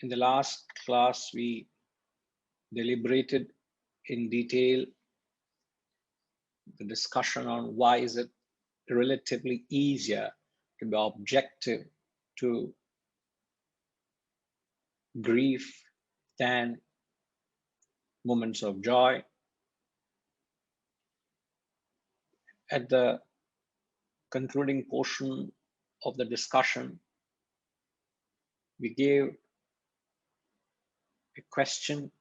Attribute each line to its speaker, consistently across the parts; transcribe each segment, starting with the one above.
Speaker 1: In the last class, we deliberated in detail the discussion on why is it relatively easier to be objective to grief than moments of joy. At the concluding portion of the discussion, we gave a question.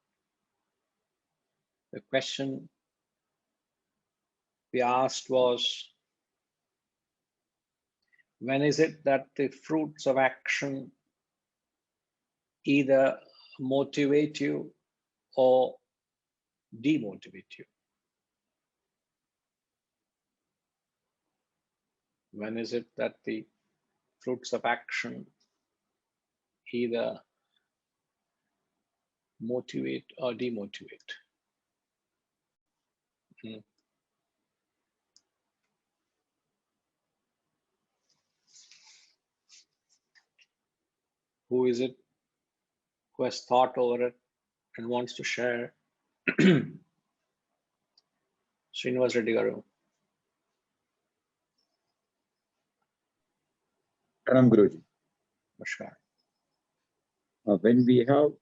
Speaker 1: The question we asked was, when is it that the fruits of action either motivate you or demotivate you? When is it that the fruits of action either motivate or demotivate? Who is it who has thought over it and wants to share? Srinivas Reddy Garu.
Speaker 2: Pranam Guruji.
Speaker 1: Namaskar.
Speaker 2: When we have,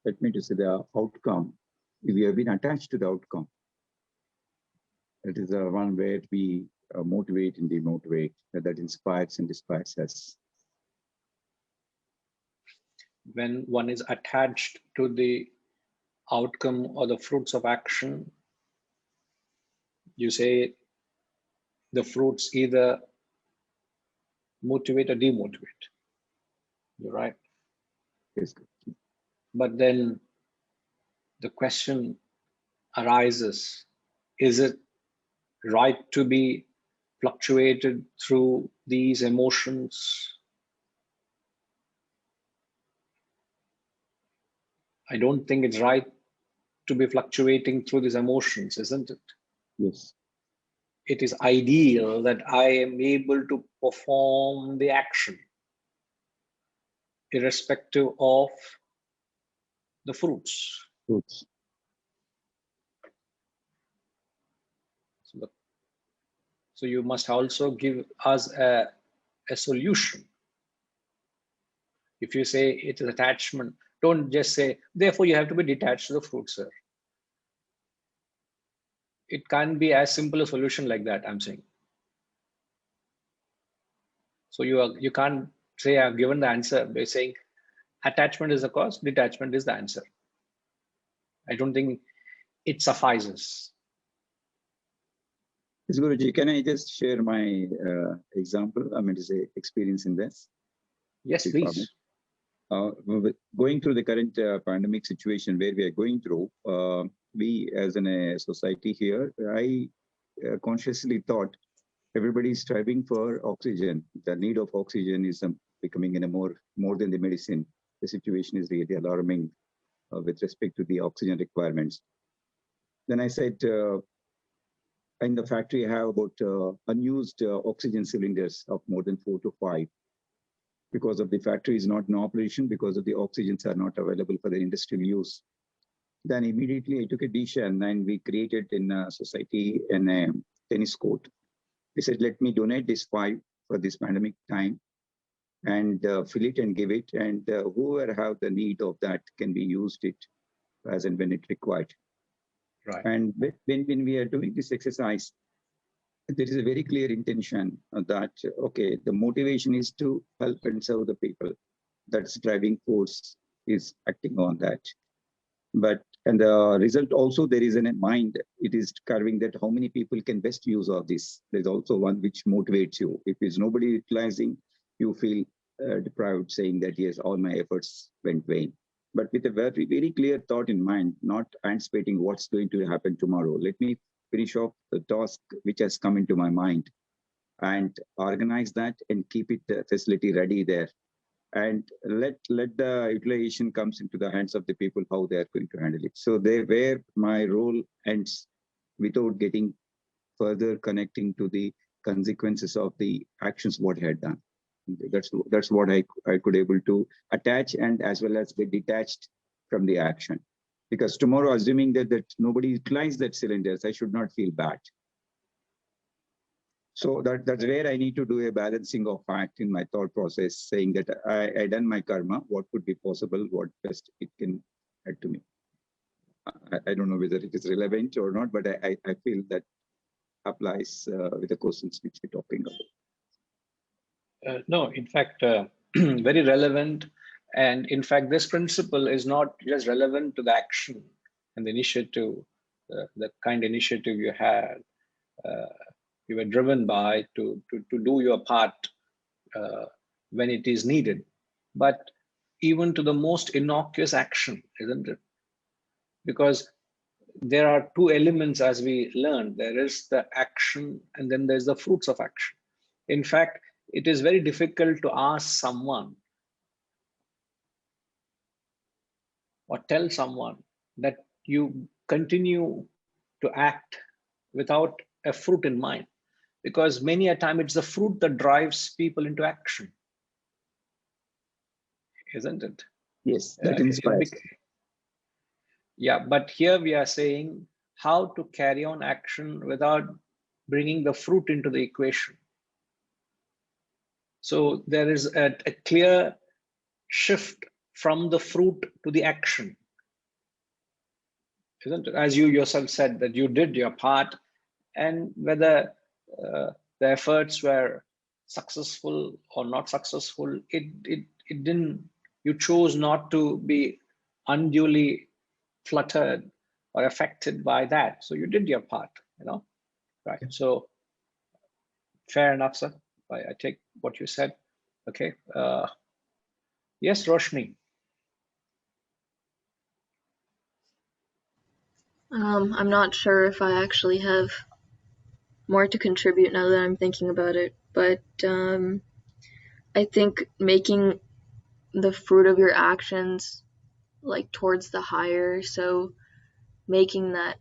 Speaker 2: let me just say the outcome, we have been attached to the outcome. It is the one where we motivate and demotivate, that inspires and inspires us.
Speaker 1: When one is attached to the outcome or the fruits of action, you say the fruits either motivate or demotivate. You're right.
Speaker 2: Yes.
Speaker 1: But then the question arises, is it right to be fluctuated through these emotions? I don't think it's right to be fluctuating through these emotions, isn't it?
Speaker 2: Yes.
Speaker 1: It is ideal that I am able to perform the action irrespective of the fruits.
Speaker 2: Fruits.
Speaker 1: So you must also give us a solution. If you say it is attachment, don't just say, therefore you have to be detached to the fruit, sir. It can't be as simple a solution like that, I'm saying. So you can't say I've given the answer by saying attachment is the cause, detachment is the answer. I don't think it suffices.
Speaker 2: Yes, Guruji, can I just share my example? I mean, to say experience in this.
Speaker 1: Yes, please.
Speaker 2: Going through the current pandemic situation where we are going through, we as in a society here, I consciously thought everybody is striving for oxygen. The need of oxygen is becoming in a more than the medicine. The situation is really alarming with respect to the oxygen requirements. Then I said, in the factory, I have about unused oxygen cylinders of more than 4 to 5. Because of the factory is not in operation, because of the oxygens are not available for the industrial use. Then immediately I took a decision and we created in a society in a tennis court. We said, let me donate this 5 for this pandemic time and fill it and give it. And whoever have the need of that can be used it as and when it required.
Speaker 1: Right.
Speaker 2: And when we are doing this exercise, there is a very clear intention that, okay, the motivation is to help and serve the people. That's driving force is acting on that. And the result also there is in a mind, it is carving that how many people can best use of this. There's also one which motivates you. If there's nobody utilizing, you feel deprived, saying that yes, all my efforts went vain. But with a very, very clear thought in mind, not anticipating what's going to happen tomorrow. Let me finish off the task which has come into my mind and organize that and keep it the facility ready there. And let the utilization comes into the hands of the people, how they are going to handle it. So where my role ends without getting further connecting to the consequences of the actions what I had done. That's what I could able to attach and as well as get detached from the action. Because tomorrow, assuming that nobody climbs that cylinders, I should not feel bad. So that's where I need to do a balancing of act in my thought process, saying that I done my karma, what could be possible, what best it can add to me. I don't know whether it is relevant or not, but I feel that applies with the questions which we're talking about.
Speaker 1: No, in fact, very relevant. And in fact, this principle is not just relevant to the action and the initiative, the kind of initiative you had, you were driven by to do your part when it is needed, but even to the most innocuous action, isn't it? Because there are two elements, as we learned. There is the action and then there's the fruits of action. In fact, it is very difficult to ask someone or tell someone that you continue to act without a fruit in mind, because many a time it's the fruit that drives people into action, isn't it?
Speaker 2: Yes, that inspires.
Speaker 1: Yeah, but here we are saying how to carry on action without bringing the fruit into the equation. So there is a clear shift from the fruit to the action, isn't it? As you yourself said, that you did your part, and whether the efforts were successful or not successful, it didn't. You chose not to be unduly fluttered or affected by that. So you did your part, right? Yeah. So fair enough, sir. I take what you said. Okay. Yes, Roshni.
Speaker 3: I'm not sure if I actually have more to contribute now that I'm thinking about it, but I think making the fruit of your actions like towards the higher, so making that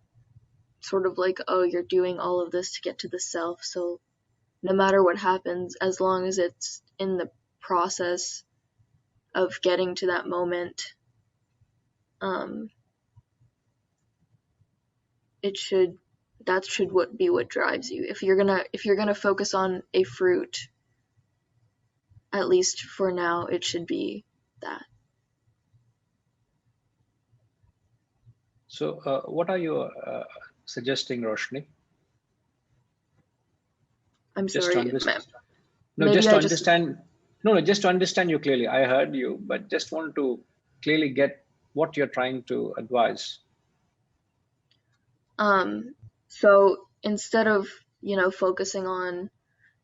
Speaker 3: sort of like, oh, you're doing all of this to get to the self, so no matter what happens, as long as it's in the process of getting to that moment, that should be what drives you. If you're gonna focus on a fruit, at least for now, it should be that.
Speaker 1: So what are you suggesting, Roshni?
Speaker 3: I'm sorry,
Speaker 1: just to understand. No, just to understand you clearly. I heard you, but just want to clearly get what you're trying to advise.
Speaker 3: So instead of, focusing on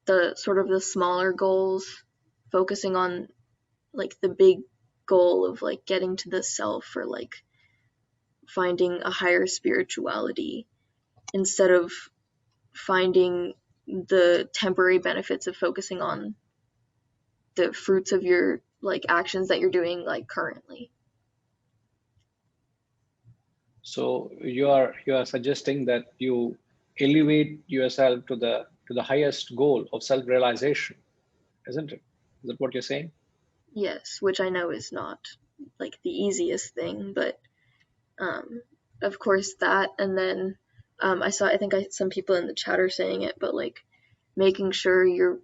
Speaker 3: the sort of the smaller goals, focusing on like the big goal of like getting to the self or like finding a higher spirituality, instead of finding the temporary benefits of focusing on the fruits of your like actions that you're doing like currently.
Speaker 1: So you are suggesting that you elevate yourself to the highest goal of self-realization, isn't it? Is that what you're saying?
Speaker 3: Yes, which I know is not like the easiest thing, but of course that, and then I think some people in the chat are saying it, but like making sure you're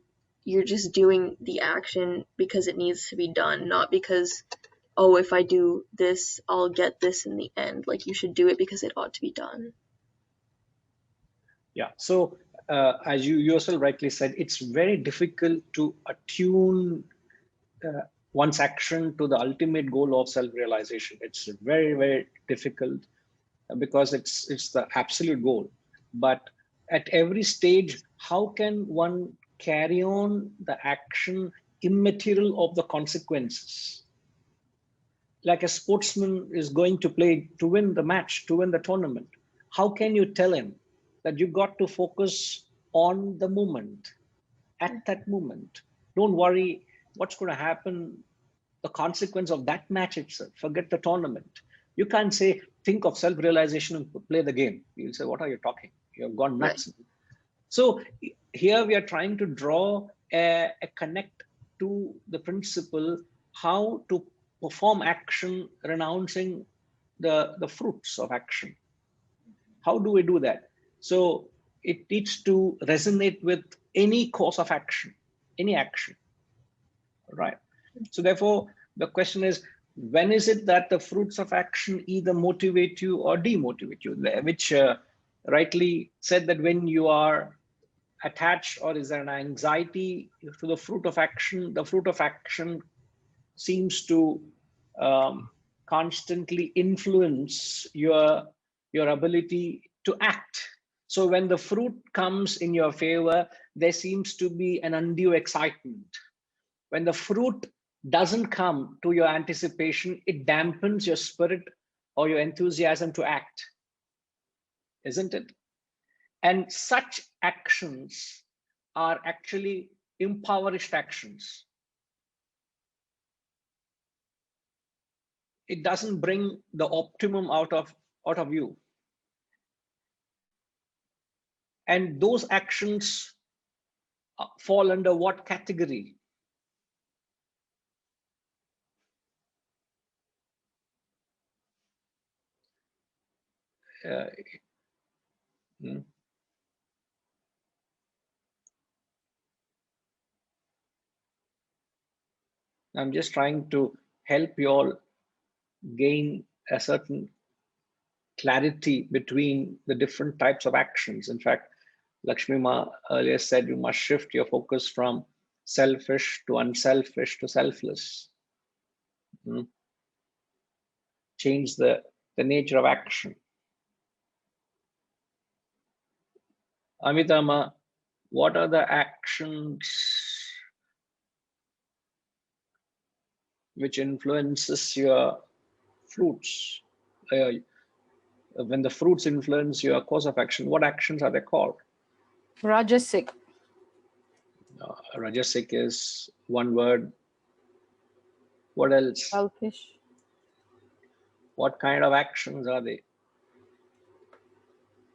Speaker 3: just doing the action because it needs to be done, not because, oh, if I do this, I'll get this in the end. Like you should do it because it ought to be done.
Speaker 1: Yeah. So as you yourself rightly said, it's very difficult to attune one's action to the ultimate goal of self-realization. It's very, very difficult because it's the absolute goal. But at every stage, how can one carry on the action immaterial of the consequences? Like a sportsman is going to play to win the match, to win the tournament. How can you tell him that you got to focus on the moment, at that moment? Don't worry what's going to happen, the consequence of that match itself. Forget the tournament. You can't say, think of self-realization and play the game. You'll say, what are you talking? You've gone nuts. Right. So here we are trying to draw a connect to the principle how to perform action, renouncing the fruits of action. How do we do that? So it needs to resonate with any course of action, any action, right? So therefore, the question is, when is it that the fruits of action either motivate you or demotivate you? Which rightly said that when you are attached or is there an anxiety to the fruit of action, the fruit of action seems to constantly influence your ability to act. So when the fruit comes in your favor, there seems to be an undue excitement. When the fruit doesn't come to your anticipation, it dampens your spirit or your enthusiasm to act, isn't it? And such actions are actually impoverished actions. It doesn't bring the optimum out of you. And those actions fall under what category? Uh, hmm. I'm just trying to help you all gain a certain clarity between the different types of actions. In fact, Lakshmi Ma earlier said you must shift your focus from selfish to unselfish to selfless. Change the nature of action. Amitama, what are the actions which influences your fruits? When the fruits influence your course of action, what actions are they called?
Speaker 4: Rajasic.
Speaker 1: Rajasic is one word. What else?
Speaker 4: Selfish.
Speaker 1: What kind of actions are they?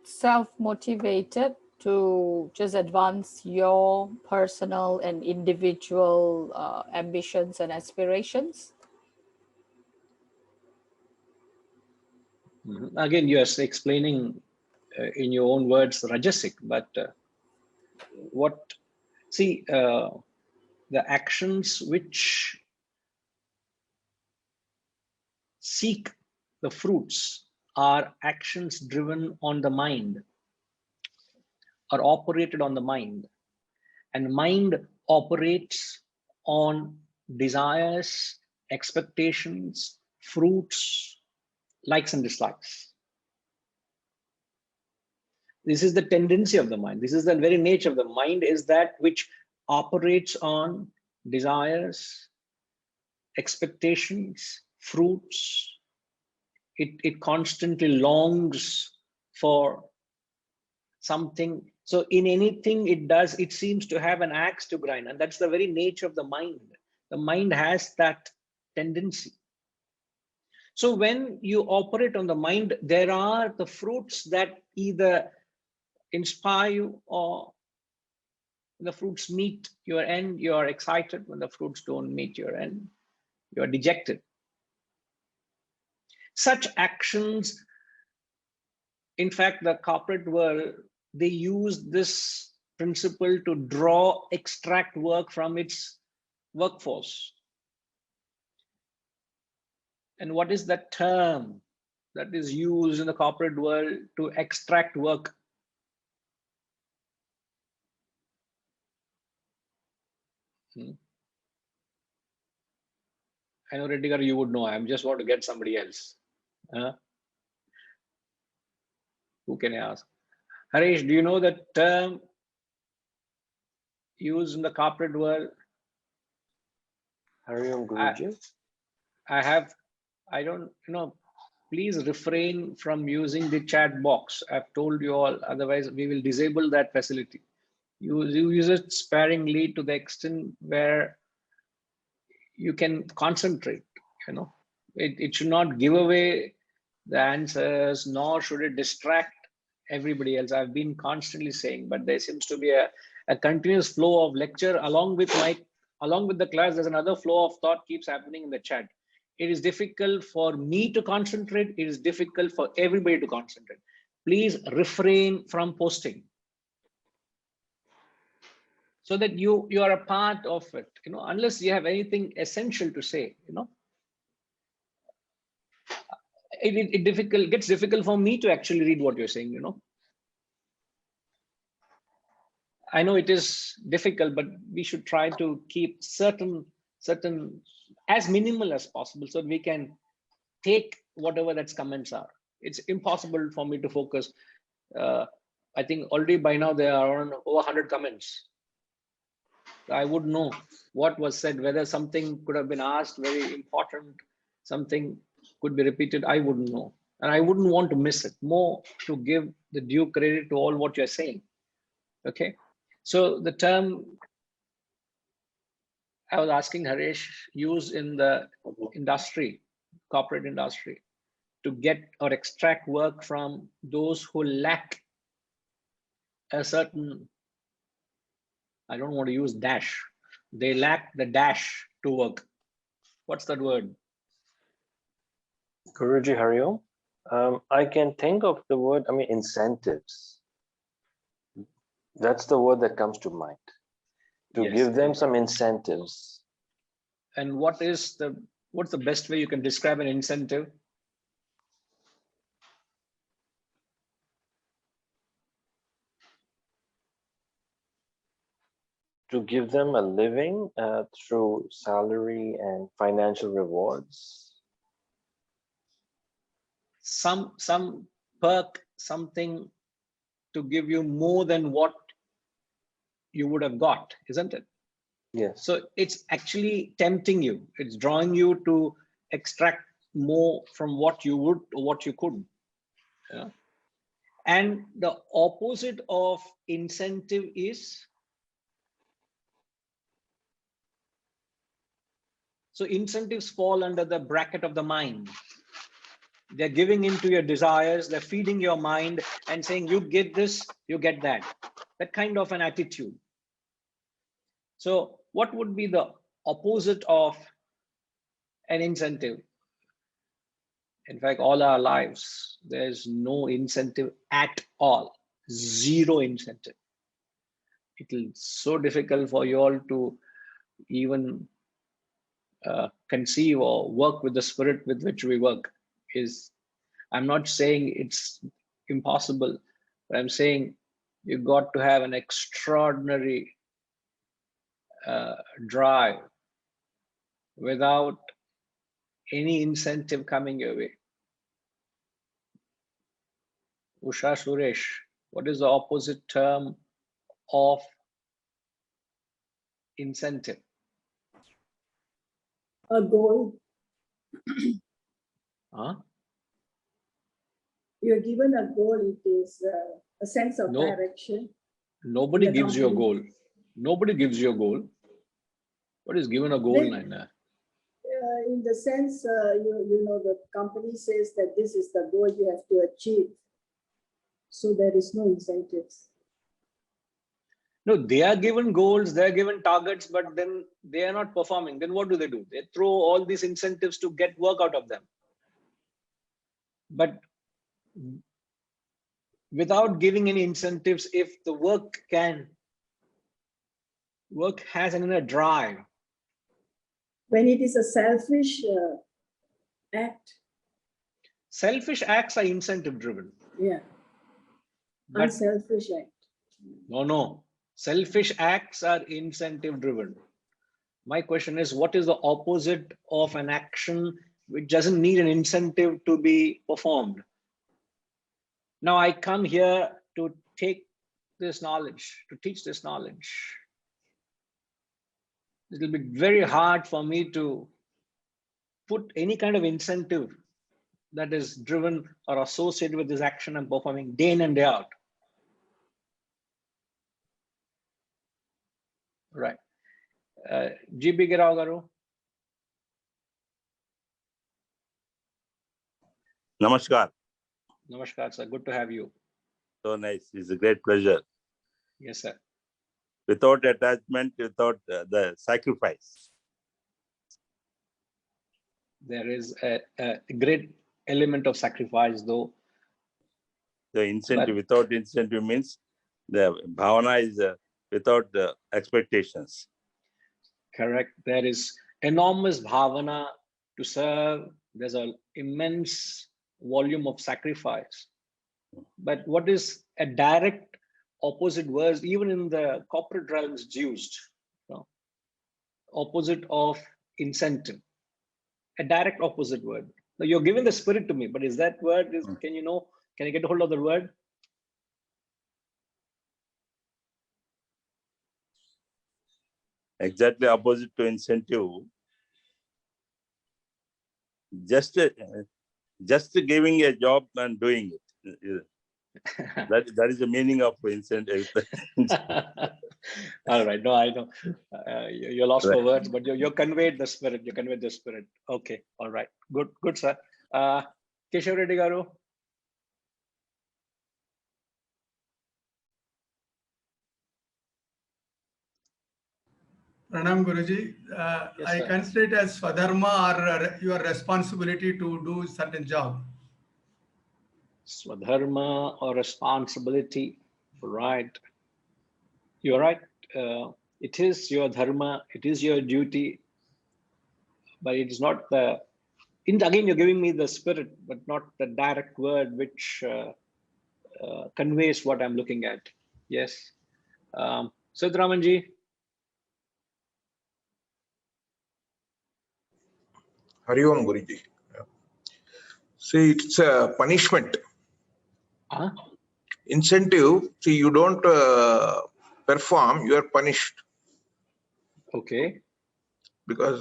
Speaker 4: Self-motivated to just advance your personal and individual ambitions and aspirations.
Speaker 1: Again, you are explaining in your own words Rajasic, but the actions which seek the fruits are actions driven on the mind, are operated on the mind, and mind operates on desires, expectations, fruits, likes and dislikes. This is the tendency of the mind. This is the very nature of the mind, is that which operates on desires, expectations, fruits. It constantly longs for something. So in anything it does, it seems to have an axe to grind, and that's the very nature of the mind. The mind has that tendency. So when you operate on the mind, there are the fruits that either inspire you, or when the fruits meet your end, you are excited. When the fruits don't meet your end, you are dejected. Such actions, in fact, the corporate world, they use this principle to extract work from its workforce. And what is that term that is used in the corporate world to extract work? I know, Reddigar, you would know. I just want to get somebody else. Who can I ask? Harish, do you know the term used in the corporate world?
Speaker 5: Hariom Guruji.
Speaker 1: I don't know. Please refrain from using the chat box. I've told you all, otherwise we will disable that facility. You use it sparingly to the extent where you can concentrate. It should not give away the answers, nor should it distract everybody else. I've been constantly saying, but there seems to be a continuous flow of lecture along with my along with the class, there's another flow of thought keeps happening in the chat. It is difficult for me to concentrate. It is difficult for everybody to concentrate. Please refrain from posting so that you are a part of it, unless you have anything essential to say, it gets difficult for me to actually read what you're saying, I know it is difficult, but we should try to keep certain as minimal as possible so that we can take whatever that's comments are. It's impossible for me to focus. I think already by now there are around over 100 comments. I would know what was said, whether something could have been asked, very important, something could be repeated, I wouldn't know. And I wouldn't want to miss it, more to give the due credit to all what you're saying. Okay. So the term I was asking Harish, used in the industry, corporate industry, to get or extract work from those who lack a certain, I don't want to use dash, they lack the dash to work. What's that word?
Speaker 5: Guruji Hariom, I can think of the word, incentives. That's the word that comes to mind. To
Speaker 1: Yes.
Speaker 5: give them some incentives.
Speaker 1: And what's the best way you can describe an incentive?
Speaker 5: To give them a living through salary and financial rewards.
Speaker 1: Some perk, something to give you more than what you would have got, isn't it?
Speaker 5: Yes.
Speaker 1: So it's actually tempting you. It's drawing you to extract more from what you would or what you could. Yeah. And the opposite of incentive is, so incentives fall under the bracket of the mind. They're giving into your desires, they're feeding your mind and saying, you get this, you get that. That kind of an attitude. So what would be the opposite of an incentive? In fact, all our lives, there's no incentive at all, zero incentive. It is so difficult for you all to even conceive or work with the spirit with which we work. I'm not saying it's impossible, but I'm saying you got to have an extraordinary drive without any incentive coming your way. Usha Suresh, what is the opposite term of incentive?
Speaker 6: A goal.
Speaker 1: Huh?
Speaker 6: You're given a goal, it is a sense of
Speaker 1: No.
Speaker 6: direction.
Speaker 1: Nobody
Speaker 6: The
Speaker 1: gives you a
Speaker 6: company.
Speaker 1: goal. Nobody gives you a goal. What is given a goal,
Speaker 6: Then-
Speaker 1: Naina?
Speaker 6: In the sense, the company says that this is the goal you have to achieve. So there is no incentives.
Speaker 1: No, they are given goals, they are given targets, but then they are not performing. Then what do? They throw all these incentives to get work out of them. But without giving any incentives, if the work has an inner drive.
Speaker 6: When it is a selfish act,
Speaker 1: Selfish acts are incentive driven.
Speaker 6: yeah,
Speaker 1: But
Speaker 6: unselfish act.
Speaker 1: no. Selfish acts are incentive driven. My question is, what is the opposite of an action which doesn't need an incentive to be performed? Now I come here to take this knowledge, to teach this knowledge. It will be very hard for me to put any kind of incentive that is driven or associated with this action I'm performing day in and day out. Right. GB Girao Garu.
Speaker 7: Namaskar.
Speaker 1: Namaskar, sir. Good to have you.
Speaker 7: So nice. It's a great pleasure.
Speaker 1: Yes, sir.
Speaker 7: without attachment, without the sacrifice.
Speaker 1: There is a great element of sacrifice, though.
Speaker 7: The incentive,
Speaker 1: But-
Speaker 7: without incentive means the bhavana is without the expectations.
Speaker 1: Correct. There is enormous bhavana to serve. There's an immense volume of sacrifice. But what is a direct opposite word, even in the corporate realms, is used, you know, opposite of incentive, a direct opposite word. Now you're giving the spirit to me, but is that word, can you know, can you get a hold of the word?
Speaker 7: Exactly opposite to incentive. Just giving a job and doing it. That is the meaning of incentive.
Speaker 1: All right. No, I know you're lost for
Speaker 7: Right.
Speaker 1: words, but you conveyed the spirit. You conveyed the spirit. Okay. All right. Good, sir. Keshav Reddy garu.
Speaker 8: Pranam Guruji.
Speaker 1: Yes,
Speaker 8: I
Speaker 1: sir.
Speaker 8: consider it as swadharma or your responsibility to do certain job.
Speaker 1: Swadharma or responsibility. Right. You're right. It is your dharma. It is your duty. But it is not the. Again, you're giving me the spirit, but not the direct word which conveys what I'm looking at. Yes. Siddharamanji.
Speaker 9: Hari Om Guruji. See, it's a punishment.
Speaker 1: Huh?
Speaker 9: Incentive, see, you don't perform, you are punished.
Speaker 1: Okay.
Speaker 9: Because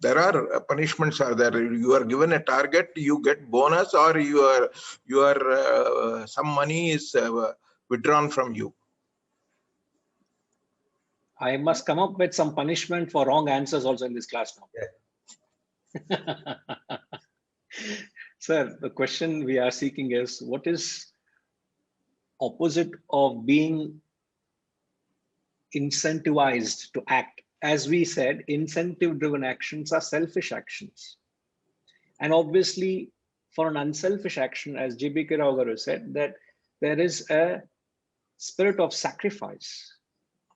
Speaker 9: there are punishments are there. You are given a target, you get bonus, or some money is withdrawn from you.
Speaker 1: I must come up with some punishment for wrong answers also in this class now. Sir, the question we are seeking is, what is opposite of being incentivized to act? As we said, incentive-driven actions are selfish actions. And obviously, for an unselfish action, as J.B.K. Rao Garu said, that there is a spirit of sacrifice.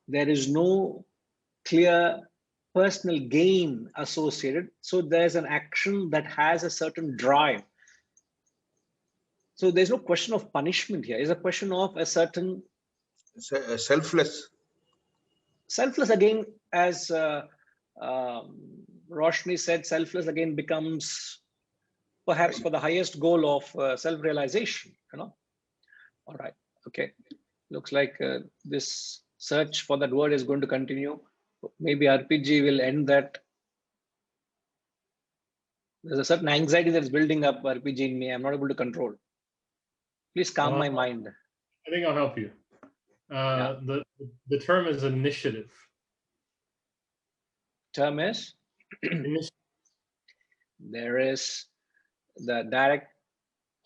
Speaker 1: There is no clear personal gain associated. So there's an action that has a certain drive. So there's no question of punishment here. It's a question of a certain
Speaker 9: Selfless.
Speaker 1: Selfless again, as Roshni said, selfless again becomes perhaps for the highest goal of self-realization, you know. All right, okay. Looks like this search for that word is going to continue. Maybe RPG will end that. There's a certain anxiety that's building up, RPG, in me. I'm not able to control. Please calm my mind.
Speaker 10: I think I'll help you. The term is initiative.
Speaker 1: Term is? There is the direct,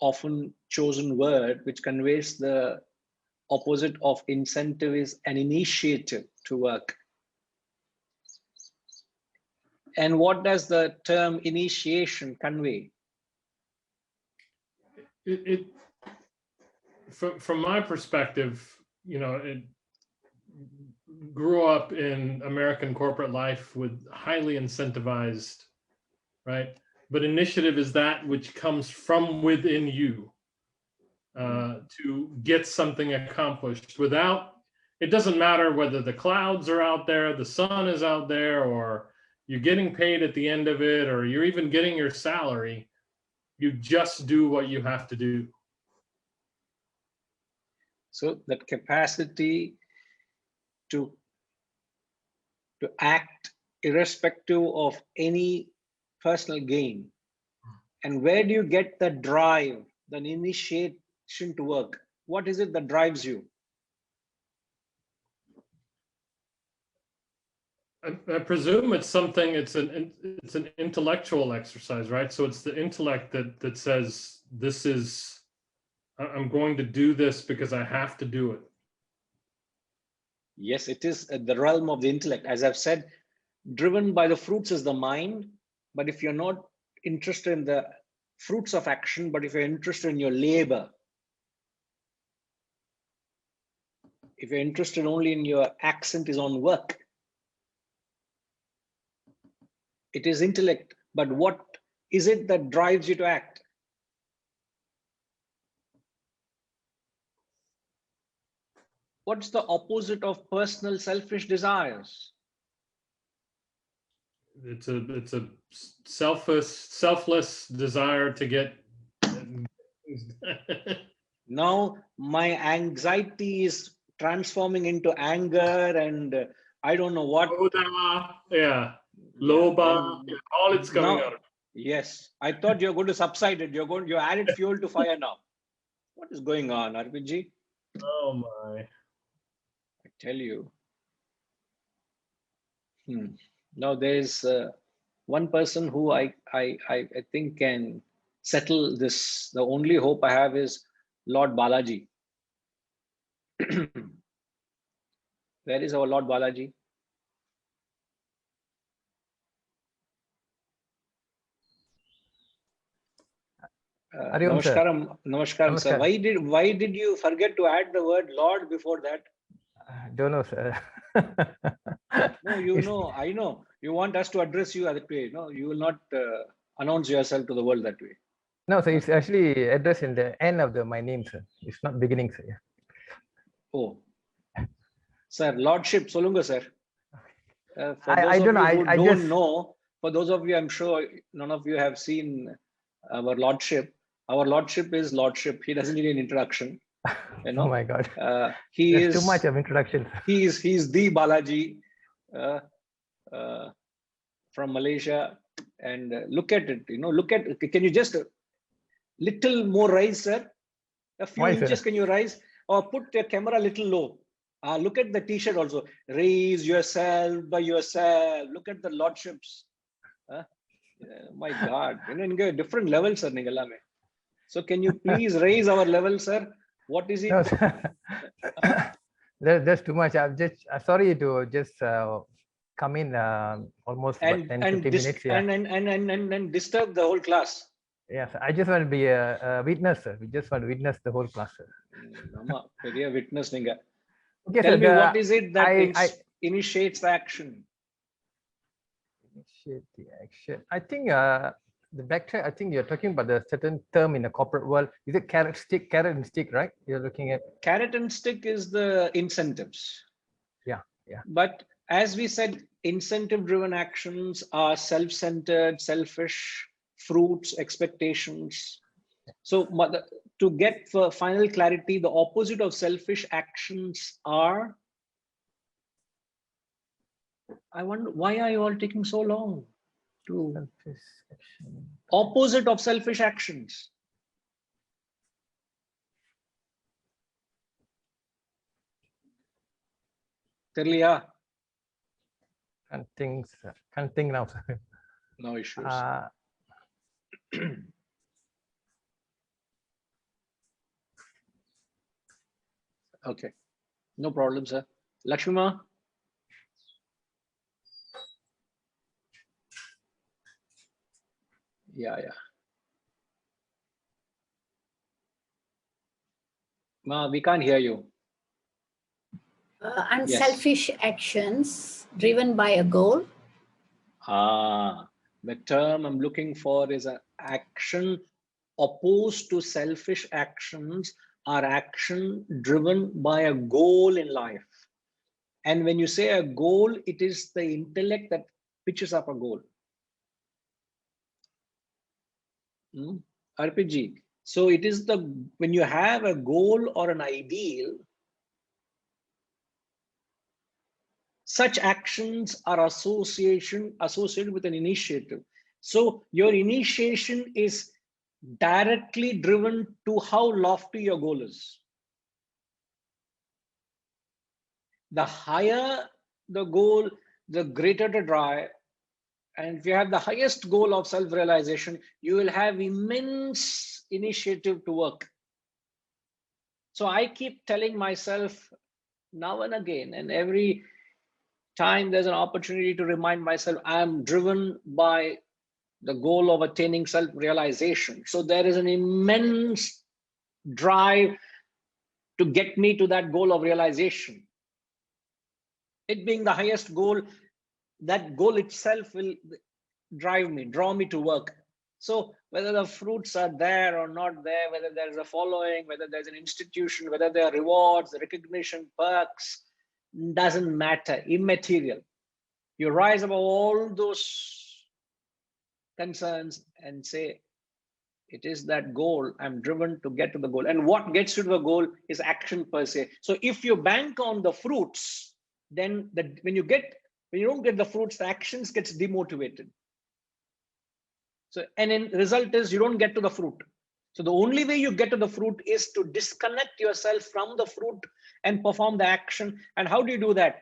Speaker 1: often chosen word which conveys the opposite of incentive is an initiative to work. And what does the term initiation convey?
Speaker 10: From my perspective, you know, it grew up in American corporate life with highly incentivized, right? But initiative is that which comes from within you to get something accomplished without, it doesn't matter whether the clouds are out there, the sun is out there, or you're getting paid at the end of it, or you're even getting your salary. You just do what you have to do.
Speaker 1: So that capacity to act irrespective of any personal gain. And where do you get the drive, the initiation to work? What is it that drives you?
Speaker 10: I presume it's something, it's an intellectual exercise, right? So it's the intellect that says, this is, I'm going to do this because I have to do it.
Speaker 1: Yes, it is the realm of the intellect. As I've said, driven by the fruits is the mind. But if you're not interested in the fruits of action, but if you're interested in your labor, if you're interested only in your accent is on work, it is intellect. But what is it that drives you to act? What's the opposite of personal selfish desires?
Speaker 10: It's a selfless desire to get.
Speaker 1: Now my anxiety is transforming into anger and I don't know what.
Speaker 10: Yeah, loba, all it's coming
Speaker 1: Now,
Speaker 10: out of.
Speaker 1: yes, I thought you're going to subside it. You added fuel to fire now. What is going on, RPG?
Speaker 10: Oh my.
Speaker 1: I tell you. Now there's one person who I think can settle this. The only hope I have is Lord Balaji. Where is our Lord Balaji? Namaskaram, namaskaram, sir. Why did you forget to add the word Lord before that?
Speaker 11: Don't know, sir.
Speaker 1: No, I know. You want us to address you that way. No, you will not announce yourself to the world that way.
Speaker 11: No, sir. It's actually addressed in the end of my name, sir. It's not beginning, sir. Yeah.
Speaker 1: Oh, sir, Lordship, solunga, sir.
Speaker 11: I don't know. I just
Speaker 1: know. For those of you, I'm sure none of you have seen our Lordship. Our Lordship is Lordship. He doesn't need an introduction. You know?
Speaker 11: Oh my God.
Speaker 1: He
Speaker 11: There's
Speaker 1: is
Speaker 11: too much of introduction.
Speaker 1: He's the Balaji from Malaysia. And look at it. Look at it. Can you just little more rise, sir? A few inches, can you rise? Or put your camera a little low. Look at the t-shirt also. Raise yourself by yourself. Look at the lordships. My God, different levels, sir. So can you please raise our level, sir? What is it?
Speaker 11: No, there's too much. I'm just sorry to just come in almost 10, 15 minutes. Yeah.
Speaker 1: And disturb the whole class.
Speaker 11: Yes, I just want to be a witness, sir. We just want to witness the whole class, sir.
Speaker 1: Witness, Ninga.
Speaker 11: Okay,
Speaker 1: Tell
Speaker 11: sir,
Speaker 1: me, what is it that initiates the action?
Speaker 11: Initiate the action. I think the backtrack. I think you're talking about the certain term in the corporate world. Is it carrot and stick, right? You're looking at
Speaker 1: carrot and stick is the incentives.
Speaker 11: Yeah.
Speaker 1: But as we said, incentive-driven actions are self-centered, selfish, fruits, expectations. So to get for final clarity, the opposite of selfish actions are, I wonder, why are you all taking so long to
Speaker 11: selfish action.
Speaker 1: Opposite of selfish actions? Terlia?
Speaker 11: Can't think now, sir.
Speaker 1: No issues. Okay, no problem, sir. Lakshma? Yeah. Ma, we can't hear you.
Speaker 12: Unselfish actions driven by a goal.
Speaker 1: The term I'm looking for is an action opposed to selfish actions are action driven by a goal in life. And when you say a goal, it is the intellect that pitches up a goal. RPG. So it is when you have a goal or an ideal, such actions are associated with an initiative. So your initiation is directly driven to how lofty your goal is. The higher the goal, the greater the drive. And if you have the highest goal of self-realization, you will have immense initiative to work. So I keep telling myself, now and again. And every time there's an opportunity to remind myself, I am driven by the goal of attaining self-realization. So there is an immense drive to get me to that goal of realization. It being the highest goal, that goal itself will draw me to work. So whether the fruits are there or not there, whether there's a following, whether there's an institution, whether there are rewards, recognition, perks, doesn't matter, immaterial. You rise above all those concerns and say, it is that goal, I'm driven to get to the goal. And what gets you to the goal is action per se. So if you bank on the fruits, then when you don't get the fruits, the actions gets demotivated. So, and in result is you don't get to the fruit. So the only way you get to the fruit is to disconnect yourself from the fruit and perform the action. And how do you do that?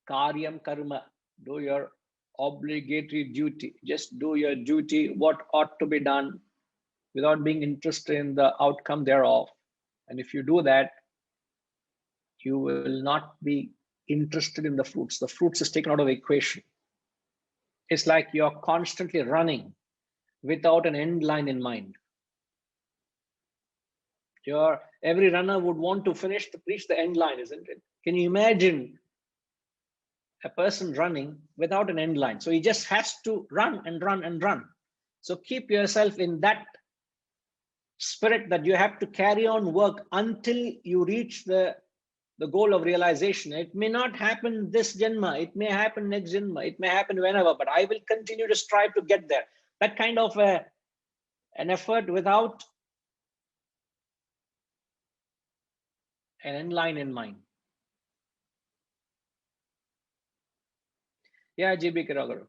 Speaker 1: Karyam karma, do your obligatory duty. Just do your duty, what ought to be done, without being interested in the outcome thereof. And if you do that, you will not be interested in the fruits. The fruits is taken out of the equation. It's like you're constantly running without an end line in mind. Every runner would want to reach the end line, isn't it? Can you imagine a person running without an end line? So he just has to run and run and run. So keep yourself in that spirit that you have to carry on work until you reach the goal of realization. It may not happen this Janma, it may happen next Janma, it may happen whenever, but I will continue to strive to get there. That kind of an effort without an end line in mind. Yeah, GB Kiragaru.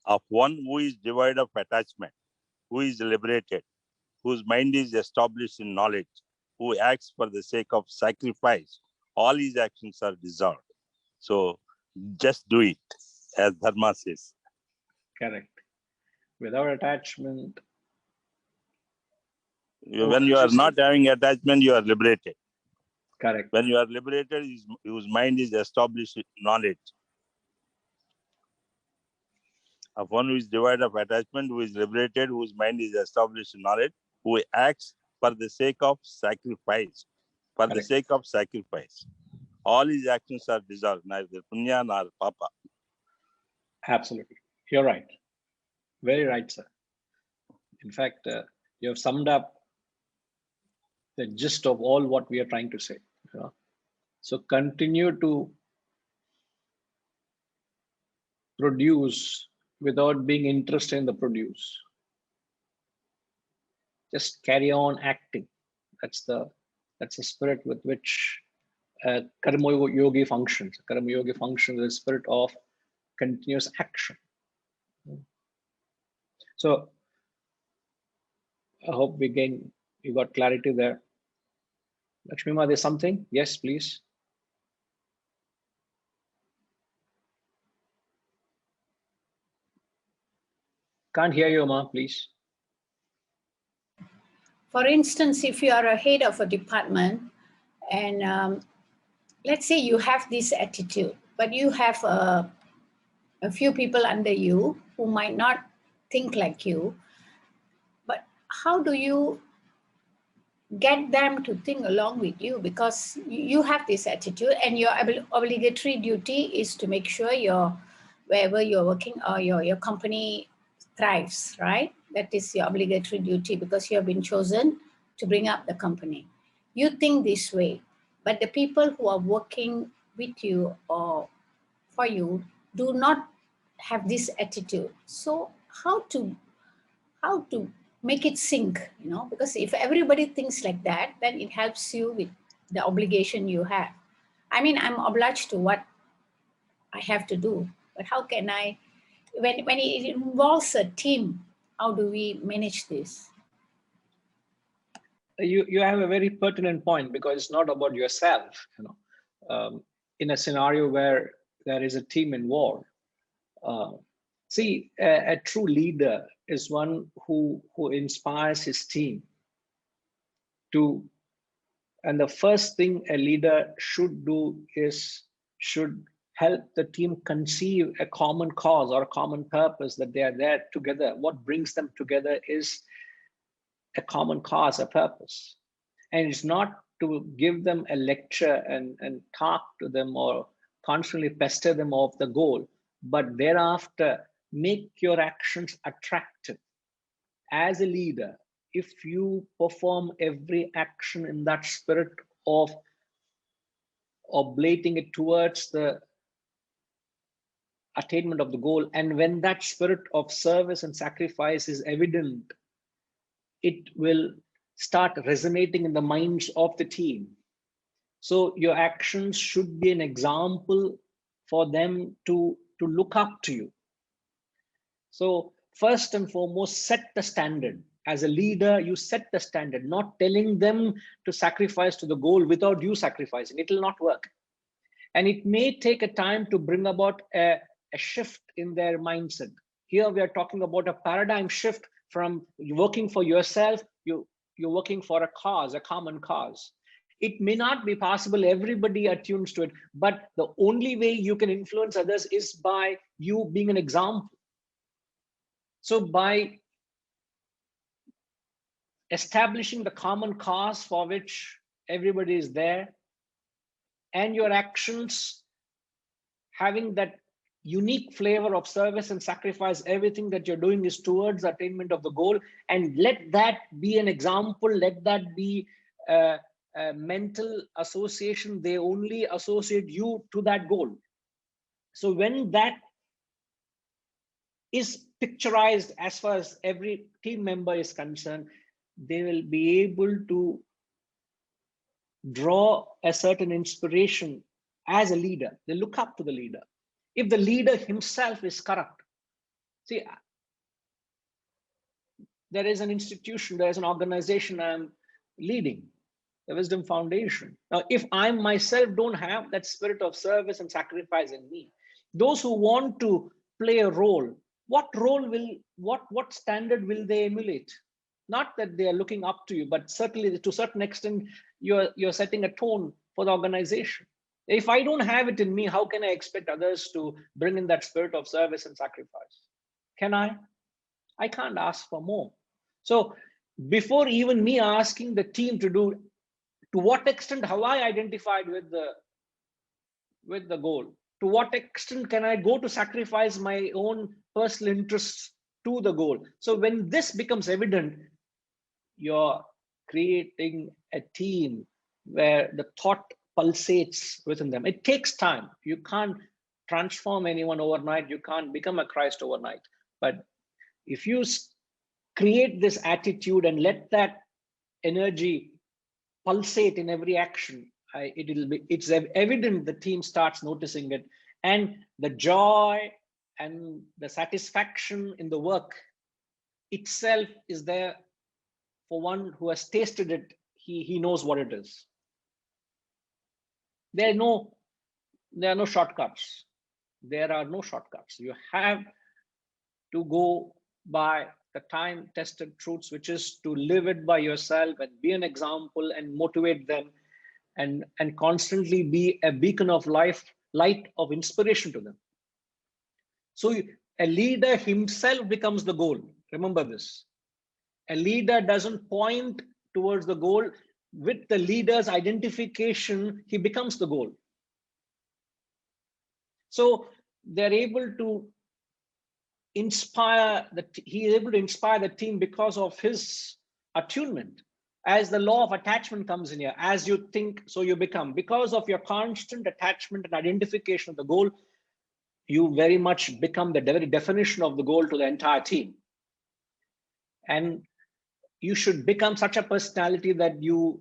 Speaker 7: Of one who is devoid of attachment, who is liberated, whose mind is established in knowledge, who acts for the sake of sacrifice, all his actions are dissolved. So just do it, as Dharma says.
Speaker 1: Correct. Without attachment.
Speaker 7: When you are not having attachment, you are liberated.
Speaker 1: Correct.
Speaker 7: When you are liberated, whose mind is established in knowledge. Of one who is devoid of attachment, who is liberated, whose mind is established in knowledge, who acts for the sake of sacrifice. For
Speaker 1: Correct.
Speaker 7: the sake of sacrifice. All his actions are dissolved, neither punya nor papa.
Speaker 1: Absolutely. You're right. Very right, sir. In fact, you have summed up the gist of all what we are trying to say. So continue to produce without being interested in the produce. Just carry on acting. That's the spirit with which Karma Yogi functions. Karma Yogi functions is the spirit of continuous action. So I hope you got clarity there. Lakshmima, there's something? Yes, please. Can't hear you, Ma, please.
Speaker 12: For instance, if you are a head of a department and let's say you have this attitude, but you have a few people under you who might not think like you, but how do you get them to think along with you? Because you have this attitude and your obligatory duty is to make sure wherever you're working or your company thrives, right? That is your obligatory duty because you have been chosen to bring up the company. You think this way, but the people who are working with you or for you do not have this attitude. So how to make it sync, because if everybody thinks like that, then it helps you with the obligation you have. I mean, I'm obliged to what I have to do, but how can I, when it involves a team, how do we manage this?
Speaker 1: You have a very pertinent point because it's not about yourself. In a scenario where there is a team involved, see, a true leader is one who inspires his team to And the first thing a leader should do is should help the team conceive a common cause or a common purpose, that they are there together. What brings them together is a common cause, a purpose. And it's not to give them a lecture and talk to them or constantly pester them off the goal, but thereafter make your actions attractive. As a leader, if you perform every action in that spirit of oblating it towards the attainment of the goal, and when that spirit of service and sacrifice is evident, it will start resonating in the minds of the team. So your actions should be an example for them to look up to you. So first and foremost, set the standard. As a leader, you set the standard, not telling them to sacrifice to the goal without you sacrificing. It will not work. And it may take a time to bring about a shift in their mindset. Here we are talking about a paradigm shift from working for yourself, you're working for a cause, a common cause. It may not be possible everybody attunes to it, but the only way you can influence others is by you being an example. So by establishing the common cause for which everybody is there, and your actions having that unique flavor of service and sacrifice, everything that you're doing is towards attainment of the goal, and let that be an example, let that be a mental association. They only associate you to that goal. So when that is picturized as far as every team member is concerned, they will be able to draw a certain inspiration as a leader. They look up to the leader. If the leader himself is corrupt, see, there is an institution, there is an organization I'm leading, the Wisdom Foundation. Now, if I myself don't have that spirit of service and sacrifice in me, those who want to play a role, what role will, what standard will they emulate? Not that they are looking up to you, but certainly to a certain extent, you're setting a tone for the organization. If I don't have it in me, how can I expect others to bring in that spirit of service and sacrifice? Can I? I can't ask for more. So before even me asking the team to do, to what extent have I identified with the goal? To what extent can I go to sacrifice my own personal interests to the goal? So when this becomes evident, you're creating a team where the thought pulsates within them. It takes time. You can't transform anyone overnight. You can't become a Christ overnight. But if you create this attitude and let that energy pulsate in every action, it's evident the team starts noticing it, and the joy and the satisfaction in the work itself is there. For one who has tasted it, he knows what it is. There are no shortcuts. There are no shortcuts. You have to go by the time-tested truths, which is to live it by yourself and be an example and motivate them, and constantly be a beacon of light of inspiration to them. So a leader himself becomes the goal. Remember this. A leader doesn't point towards the goal. With the leader's identification, he becomes the goal. So they're able to inspire he is able to inspire the team because of his attunement. As the law of attachment comes in here, as you think, so you become. Because of your constant attachment and identification of the goal, you very much become the very definition of the goal to the entire team. And you should become such a personality that you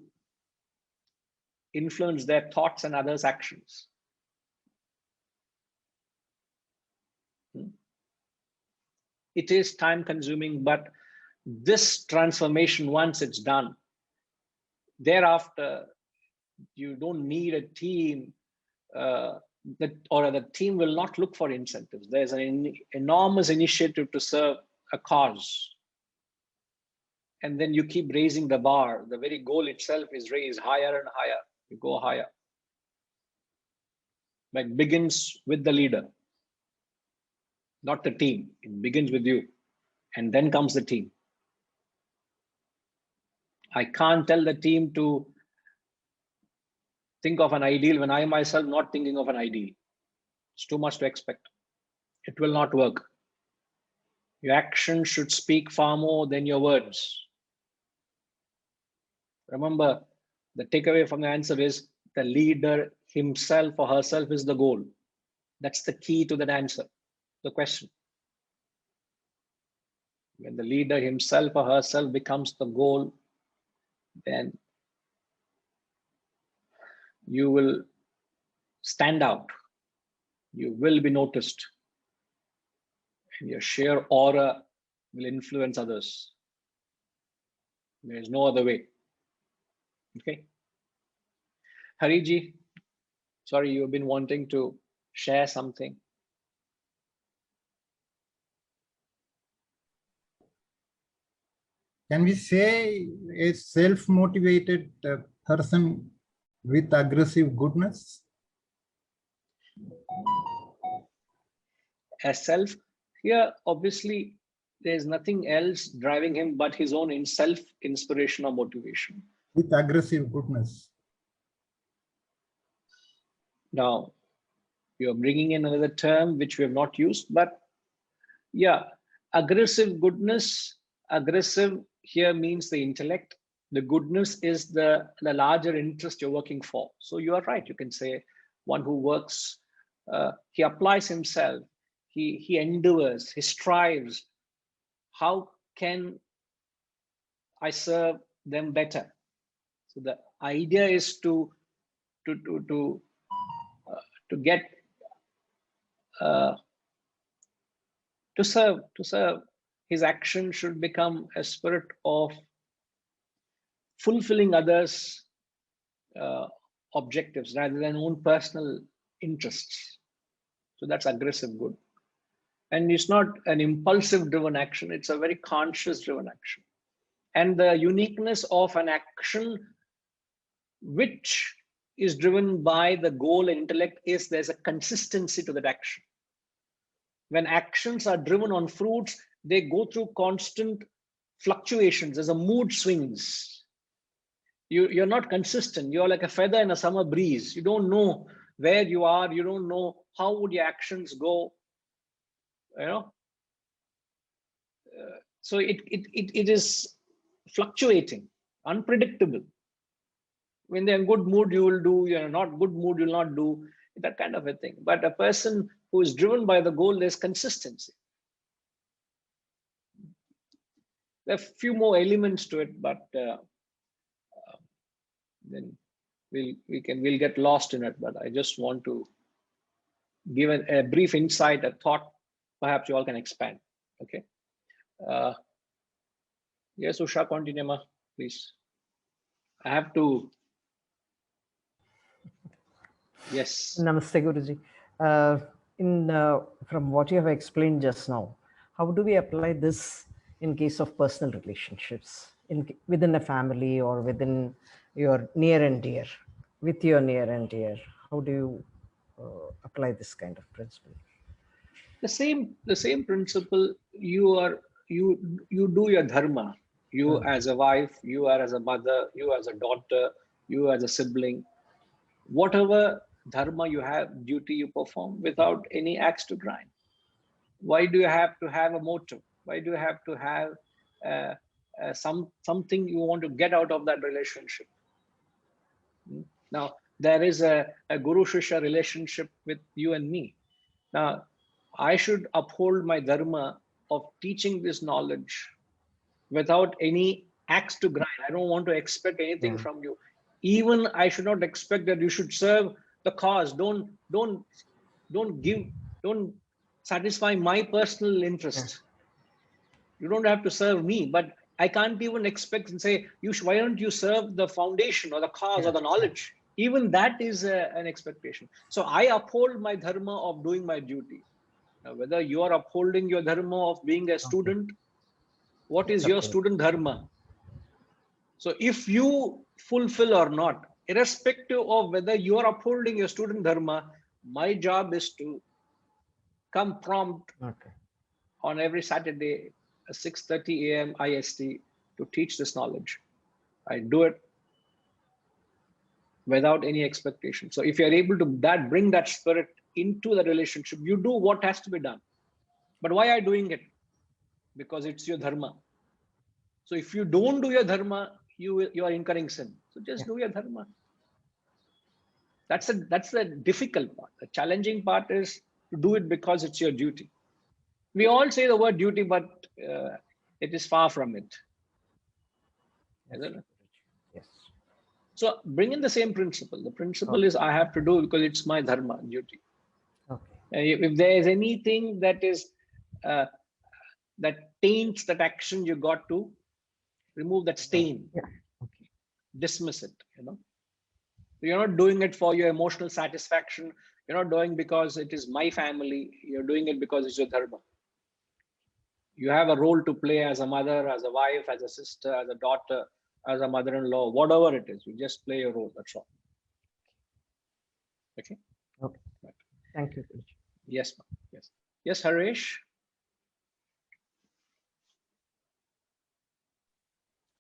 Speaker 1: influence their thoughts and others' actions. It is time consuming, but this transformation, once it's done, thereafter, you don't need a team or the team will not look for incentives. There's an enormous initiative to serve a cause. and then you keep raising the bar. The very goal itself is raised higher and higher. You go higher. But it begins with the leader, not the team. It begins with you, and then comes the team. I can't tell the team to think of an ideal when I myself not thinking of an ideal. It's too much to expect. It will not work. Your action should speak far more than your words. Remember, the takeaway from the answer is the leader himself or herself is the goal. That's the key to that answer, the question. When the leader himself or herself becomes the goal, then you will stand out. You will be noticed. And your sheer aura will influence others. There's no other way. Okay. Hariji, sorry, you've been wanting to share something.
Speaker 13: Can we say a self-motivated person with aggressive goodness?
Speaker 1: As self, here obviously there's nothing else driving him but his own self-inspiration or motivation.
Speaker 13: With aggressive goodness.
Speaker 1: Now, you're bringing in another term which we have not used, but yeah, aggressive goodness, aggressive here means the intellect. The goodness is the larger interest you're working for. So you are right. You can say one who works, he applies himself, he endures, he strives. How can I serve them better? So the idea is to get to serve. His action should become a spirit of fulfilling others' objectives rather than own personal interests. So that's aggressive good. And it's not an impulsive driven action, it's a very conscious driven action. And the uniqueness of an action which is driven by the goal and intellect is there's a consistency to that action. When actions are driven on fruits, they go through constant fluctuations. There's a mood swings. You're not consistent. You're like a feather in a summer breeze. You don't know where you are. You don't know how would your actions go. You know. So it is fluctuating, unpredictable. When they're in good mood, you will do. You're not good mood, you'll not do. That kind of a thing. But a person who is driven by the goal, there's consistency. There are a few more elements to it, but then we'll get lost in it. But I just want to give a brief insight, a thought. Perhaps you all can expand. Okay. Yes, Usha, continue, ma, please. I have to. Yes.
Speaker 14: Namaste, Guruji. From what you have explained just now, how do we apply this in case of personal relationships, within a family or within your near and dear, with your near and dear? How do you apply this kind of principle? The
Speaker 1: same principle. You do your dharma. You as a wife, you are as a mother, you as a daughter, you as a sibling. Whatever dharma you have, duty you perform without any axe to grind. Why do you have to have a motive? Why do you have to have something you want to get out of that relationship? Now, there is a guru-shishya relationship with you and me. Now, I should uphold my dharma of teaching this knowledge without any axe to grind. I don't want to expect anything from you. Even I should not expect that you should serve the cause. Don't satisfy my personal interest. You don't have to serve me, but I can't even expect and say, why don't you serve the foundation or the cause or the knowledge? Even that is an expectation. So I uphold my dharma of doing my duty. Now, whether you are upholding your dharma of being a student, what is your student dharma? So if you fulfill or not, irrespective of whether you are upholding your student dharma, my job is to come prompt on every Saturday at 6:30 a.m. IST to teach this knowledge. I do it without any expectation. So if you're able to bring that spirit into the relationship, you do what has to be done. But why are you doing it? Because it's your dharma. So if you don't do your dharma, you are incurring sin. So just do your dharma. That's the difficult part. The challenging part is to do it because it's your duty. We all say the word duty, but it is far from it. Isn't it?
Speaker 14: Yes.
Speaker 1: So bring in the same principle. The principle is I have to do because it's my dharma, duty.
Speaker 14: Okay.
Speaker 1: If there is anything that is that taints that action, you got to remove that stain.
Speaker 14: Yeah. Okay.
Speaker 1: Dismiss it. You're not doing it for your emotional satisfaction. You're not doing because it is my family. You're doing it because it's your dharma. You have a role to play as a mother, as a wife, as a sister, as a daughter, as a mother-in-law, whatever it is. You just play your role. That's all. Okay.
Speaker 14: Okay.
Speaker 1: Right.
Speaker 14: Thank you.
Speaker 1: Yes, ma'am. Yes. Yes, Harish.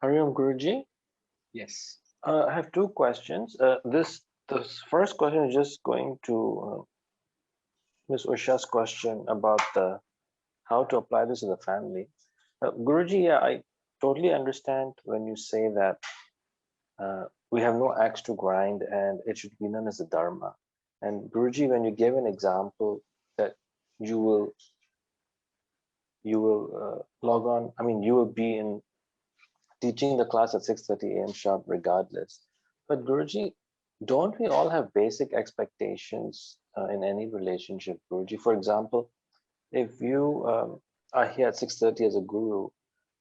Speaker 5: Hariom Guruji.
Speaker 1: Yes.
Speaker 5: I have two questions. This first question is just going to Ms. Usha's question about how to apply this to the family. Guruji, yeah, I totally understand when you say that we have no axe to grind and it should be known as a dharma. And Guruji, when you gave an example that you will log on, I mean, you will be in teaching the class at 6:30 a.m. sharp regardless. But Guruji, don't we all have basic expectations in any relationship, Guruji? For example, if you are here at 6:30 as a guru,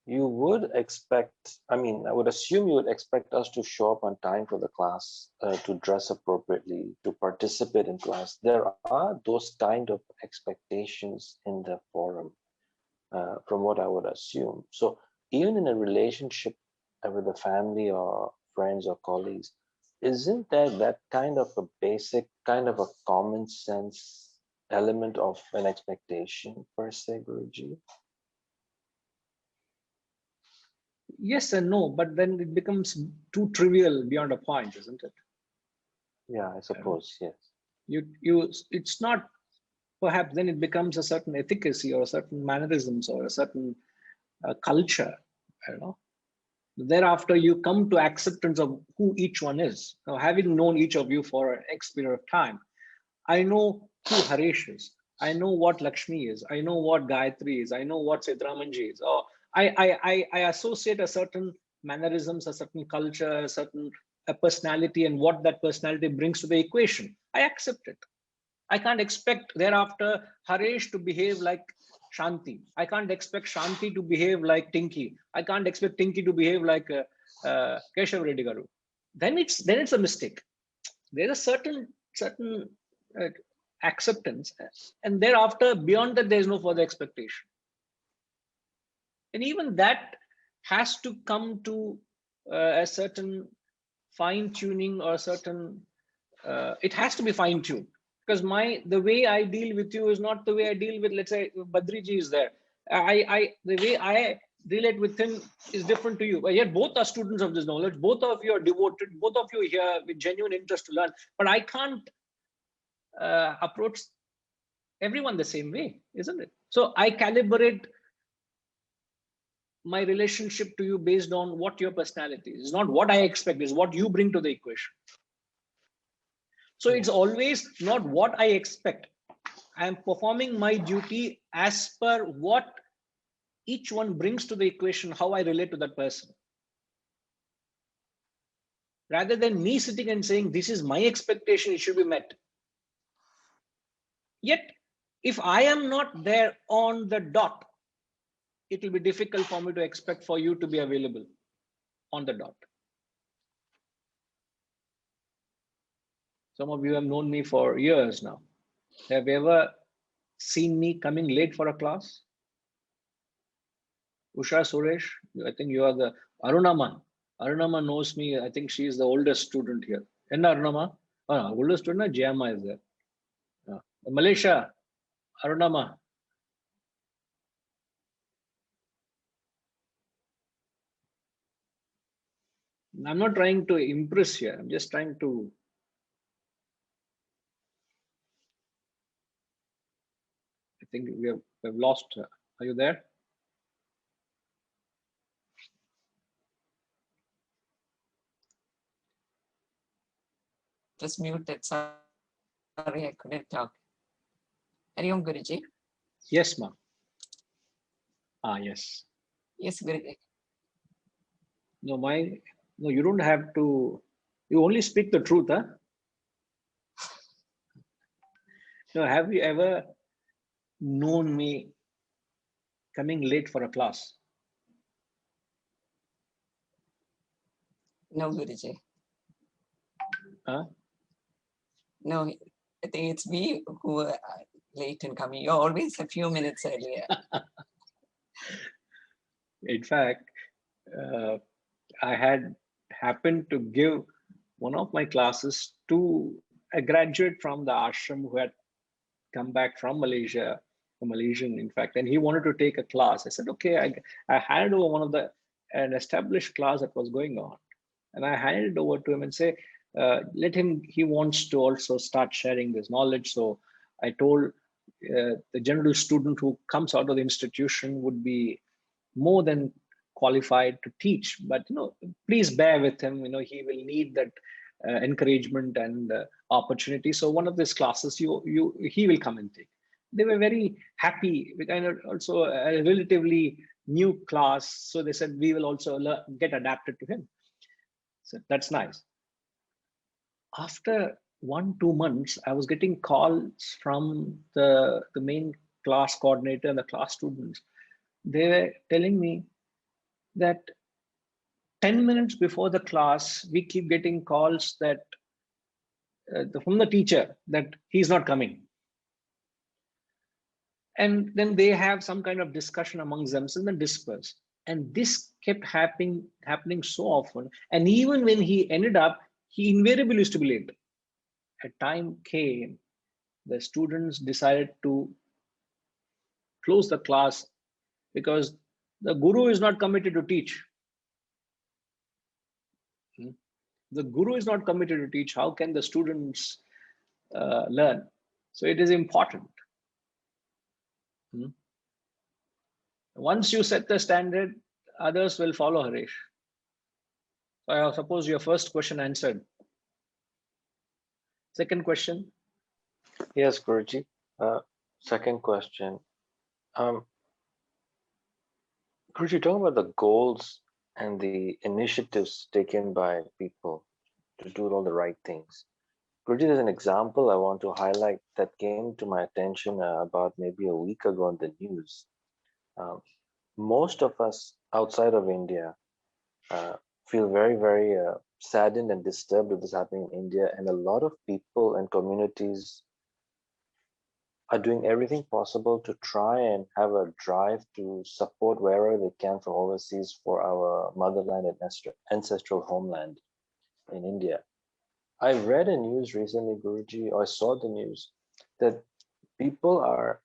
Speaker 5: you would expect, I mean, I would assume you would expect us to show up on time for the class, to dress appropriately, to participate in class. There are those kind of expectations in the forum, from what I would assume. So even in a relationship with a family or friends or colleagues, isn't there that kind of a basic, kind of a common sense element of an expectation per se, Guruji?
Speaker 1: Yes and no, but then it becomes too trivial beyond a point, isn't it?
Speaker 5: Yeah, I suppose, yes.
Speaker 1: It's not, perhaps then it becomes a certain efficacy or a certain mannerisms or a certain culture, Thereafter, you come to acceptance of who each one is. Now, having known each of you for an X period of time, I know who Harish is. I know what Lakshmi is. I know what Gayatri is. I know what Sidramanji is. Or I associate a certain mannerisms, a certain culture, a personality, and what that personality brings to the equation. I accept it. I can't expect thereafter Harish to behave like Shanti. I can't expect Shanti to behave like Tinky. I can't expect Tinky to behave like Keshav Reddy Garu. Then it's a mistake. There's a certain acceptance, and thereafter beyond that there's no further expectation. And even that has to come to a certain fine tuning or a certain. It has to be fine tuned. Because the way I deal with you is not the way I deal with, let's say, Badriji is there. The way I relate with him is different to you. But yet both are students of this knowledge. Both of you are devoted. Both of you are here with genuine interest to learn. But I can't approach everyone the same way, isn't it? So I calibrate my relationship to you based on what your personality is. It's not what I expect, it's what you bring to the equation. So it's always not what I expect. I am performing my duty as per what each one brings to the equation, how I relate to that person. Rather than me sitting and saying, this is my expectation, it should be met. Yet, if I am not there on the dot, it will be difficult for me to expect for you to be available on the dot. Some of you have known me for years now. Have you ever seen me coming late for a class? Usha, Suresh, I think you are the Arunaman. Arunama knows me. I think she is the oldest student here. And Arunama? Oh, no, oldest student, Jayama is there. Malaysia, Arunama. I'm not trying to impress here. I'm just trying to. I think we've lost her. Are you there?
Speaker 15: Just muted. Sorry, I couldn't talk. Hariom Guruji.
Speaker 1: Yes, ma'am. Yes.
Speaker 15: Yes, Guruji.
Speaker 1: No, you don't have to. You only speak the truth, huh? No, have you ever known me coming late for a class?
Speaker 15: No, Guruji.
Speaker 1: Huh?
Speaker 15: No, I think it's me who are late in coming. You're always a few minutes earlier.
Speaker 1: In fact, I had happened to give one of my classes to a graduate from the ashram who had come back from Malaysia, a Malaysian, in fact, and he wanted to take a class. I said, okay, I handed over an established class that was going on. And I handed it over to him and say, let him, he wants to also start sharing this knowledge. So I told the general student who comes out of the institution would be more than qualified to teach, but please bear with him. He will need that encouragement and opportunity. So one of these classes, he will come and take. They were very happy. And also a relatively new class, so they said we will also get adapted to him. So that's nice. After 1-2 months, I was getting calls from the main class coordinator and the class students. They were telling me that 10 minutes before the class, we keep getting calls that from the teacher that he's not coming. And then they have some kind of discussion amongst themselves and disperse. And this kept happening so often. And even when he ended up, he invariably used to be late. A time came, the students decided to close the class because the guru is not committed to teach. The guru is not committed to teach. How can the students learn? So it is important. Once you set the standard, others will follow, Harish. So I suppose your first question answered. Second question.
Speaker 5: Yes, Guruji. Second question. Guruji, talking about the goals and the initiatives taken by people to do all the right things. Guruji, there's an example I want to highlight that came to my attention about maybe a week ago on the news. Most of us outside of India feel very, very saddened and disturbed with this happening in India, and a lot of people and communities are doing everything possible to try and have a drive to support wherever they can from overseas for our motherland and ancestral homeland in India. I read a news recently, Guruji, or I saw the news that people are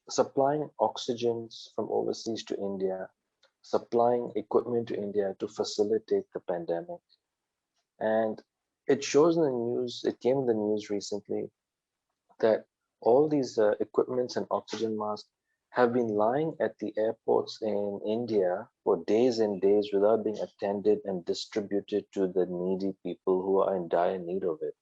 Speaker 5: supplying oxygens from overseas to India, supplying equipment to India to facilitate the pandemic. And it shows in the news, it came in the news recently that all these equipments and oxygen masks have been lying at the airports in India for days and days without being attended and distributed to the needy people who are in dire need of it.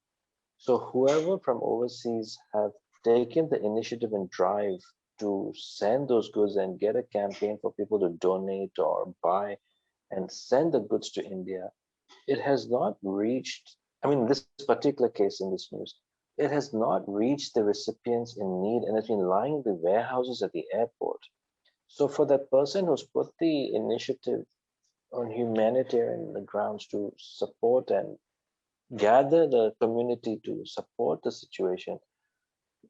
Speaker 5: So whoever from overseas have taken the initiative and drive to send those goods and get a campaign for people to donate or buy and send the goods to India, it has not reached, I mean, this particular case in this news, it has not reached the recipients in need and it's been lying in the warehouses at the airport. So for that person who's put the initiative on humanitarian grounds to support and gather the community to support the situation,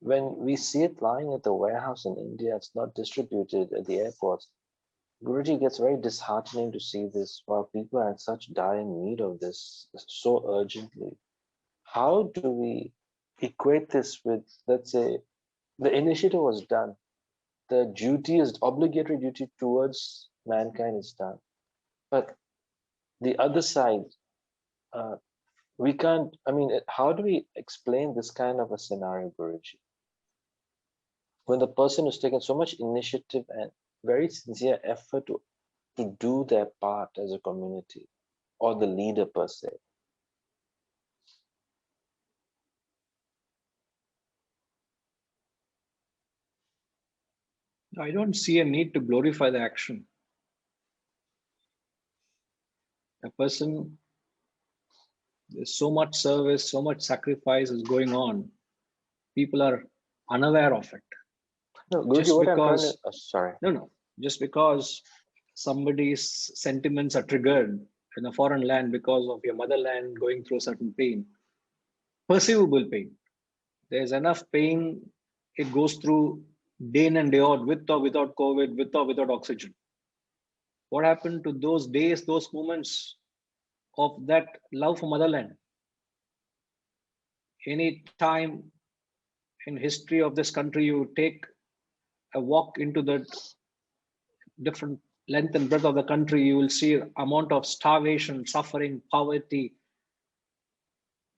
Speaker 5: when we see it lying at the warehouse in India, it's not distributed at the airports, Guruji, gets very disheartening to see this while people are in such dire need of this so urgently. How do we equate this with, let's say, the initiative was done, the duty is obligatory duty towards mankind is done, but the other side, we can't. I mean, how do we explain this kind of a scenario, Guruji? When the person who's taken so much initiative and very sincere effort to do their part as a community, or the leader per se.
Speaker 1: I don't see a need to glorify the action. A person, there's so much service, so much sacrifice is going on. People are unaware of it.
Speaker 5: No, Guruji,
Speaker 1: Just
Speaker 5: what I'm trying
Speaker 1: because,
Speaker 5: to, sorry.
Speaker 1: No. Just because somebody's sentiments are triggered in a foreign land because of your motherland going through certain pain, perceivable pain. There's enough pain. It goes through day in and day out, with or without COVID, with or without oxygen. What happened to those days, those moments of that love for motherland? Any time in history of this country, you take a walk into the different length and breadth of the country, you will see amount of starvation, suffering, poverty.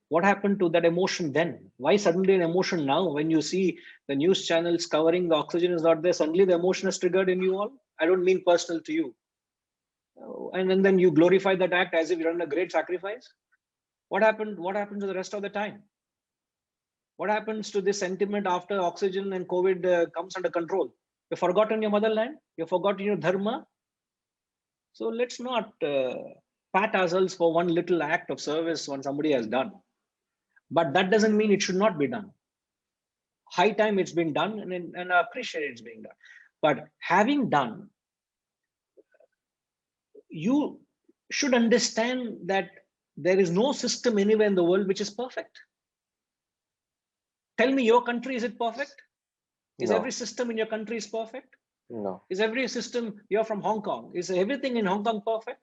Speaker 1: What happened to that emotion then? Why suddenly an emotion now? When you see the news channels covering the oxygen is not there, suddenly the emotion is triggered in you all? I don't mean personal to you. And then you glorify that act as if you're done a great sacrifice. What happened? What happened to the rest of the time? What happens to this sentiment after oxygen and COVID comes under control? You've forgotten your motherland. You've forgotten your dharma. So let's not pat ourselves for one little act of service when somebody has done. But that doesn't mean it should not be done. High time it's been done, and I appreciate it's being done. But having done, you should understand that there is no system anywhere in the world which is perfect. Tell me, your country, is it perfect? Is
Speaker 5: No.
Speaker 1: every system in your country is perfect?
Speaker 5: No.
Speaker 1: Is every system, you're from Hong Kong, is everything in Hong Kong perfect?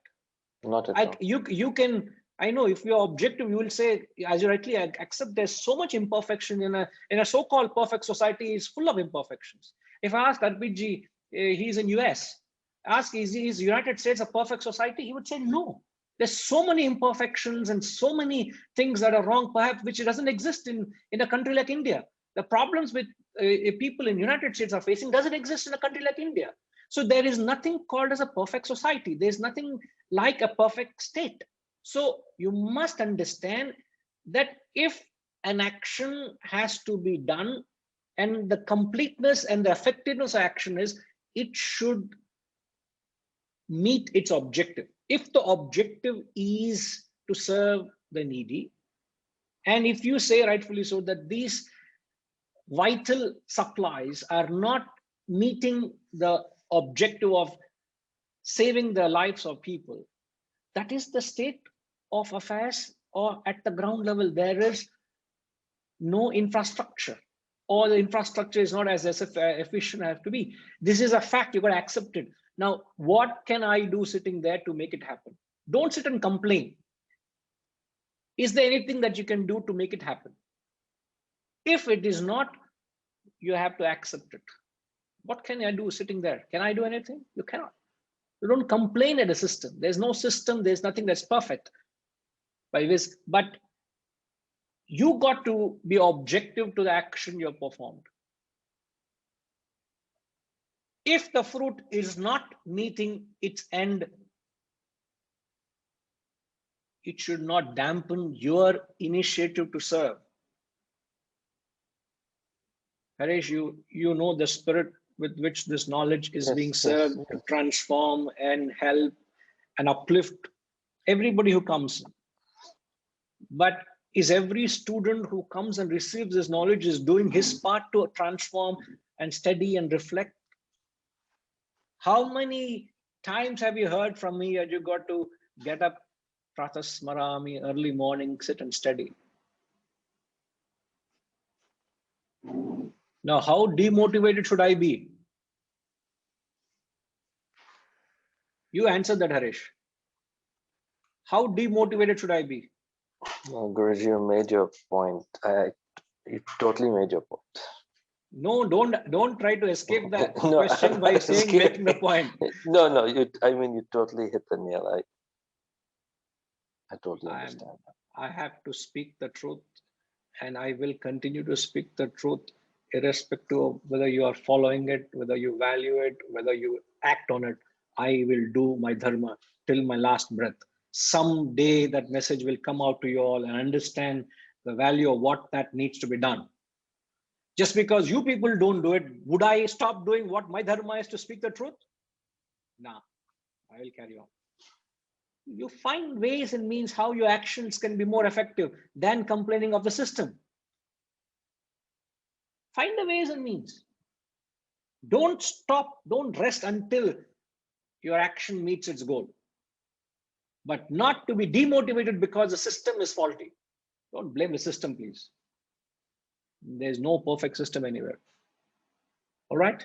Speaker 5: Not at all.
Speaker 1: You can, I know if you're objective, you will say, as you rightly accept, there's so much imperfection in a so-called perfect society is full of imperfections. If I ask Arpitji, he's in US, ask, is United States a perfect society? He would say no. There's so many imperfections and so many things that are wrong, perhaps, which doesn't exist in a country like India. The problems with people in United States are facing doesn't exist in a country like India. So there is nothing called as a perfect society. There's nothing like a perfect state. So you must understand that if an action has to be done, and the completeness and the effectiveness of action is, it should meet its objective. If the objective is to serve the needy, and if you say rightfully so that these vital supplies are not meeting the objective of saving the lives of people, that is the state of affairs. Or at the ground level, there is no infrastructure, or the infrastructure is not as efficient as to be. This is a fact. You've got to accept it. Now, what can I do sitting there to make it happen? Don't sit and complain. Is there anything that you can do to make it happen? If it is not, you have to accept it. What can I do sitting there? Can I do anything? You cannot. You don't complain at a system. There's no system. There's nothing that's perfect. But you got to be objective to the action you performed. If the fruit is not meeting its end, it should not dampen your initiative to serve. Harish, you know the spirit with which this knowledge is being served to transform and help and uplift everybody who comes in. But is every student who comes and receives this knowledge is doing his part to transform and study and reflect? How many times have you heard from me that you got to get up, pratasmarami, early morning, sit and study? Now, how demotivated should I be? You answered that, Harish. How demotivated should I be?
Speaker 5: No, Guruji, you made your point. You totally made your point.
Speaker 1: No, don't try to escape the
Speaker 5: No,
Speaker 1: question by saying making the point.
Speaker 5: No, I mean, you totally hit the nail. I totally understand.
Speaker 1: I have to speak the truth, and I will continue to speak the truth, irrespective of whether you are following it, whether you value it, whether you act on it. I will do my dharma till my last breath. Someday that message will come out to you all and understand the value of what that needs to be done. Just because you people don't do it, would I stop doing what my dharma is to speak the truth? Nah, I will carry on. You find ways and means how your actions can be more effective than complaining of the system. Find the ways and means. Don't stop, don't rest until your action meets its goal. But not to be demotivated because the system is faulty. Don't blame the system, please. There's no perfect system anywhere. All right?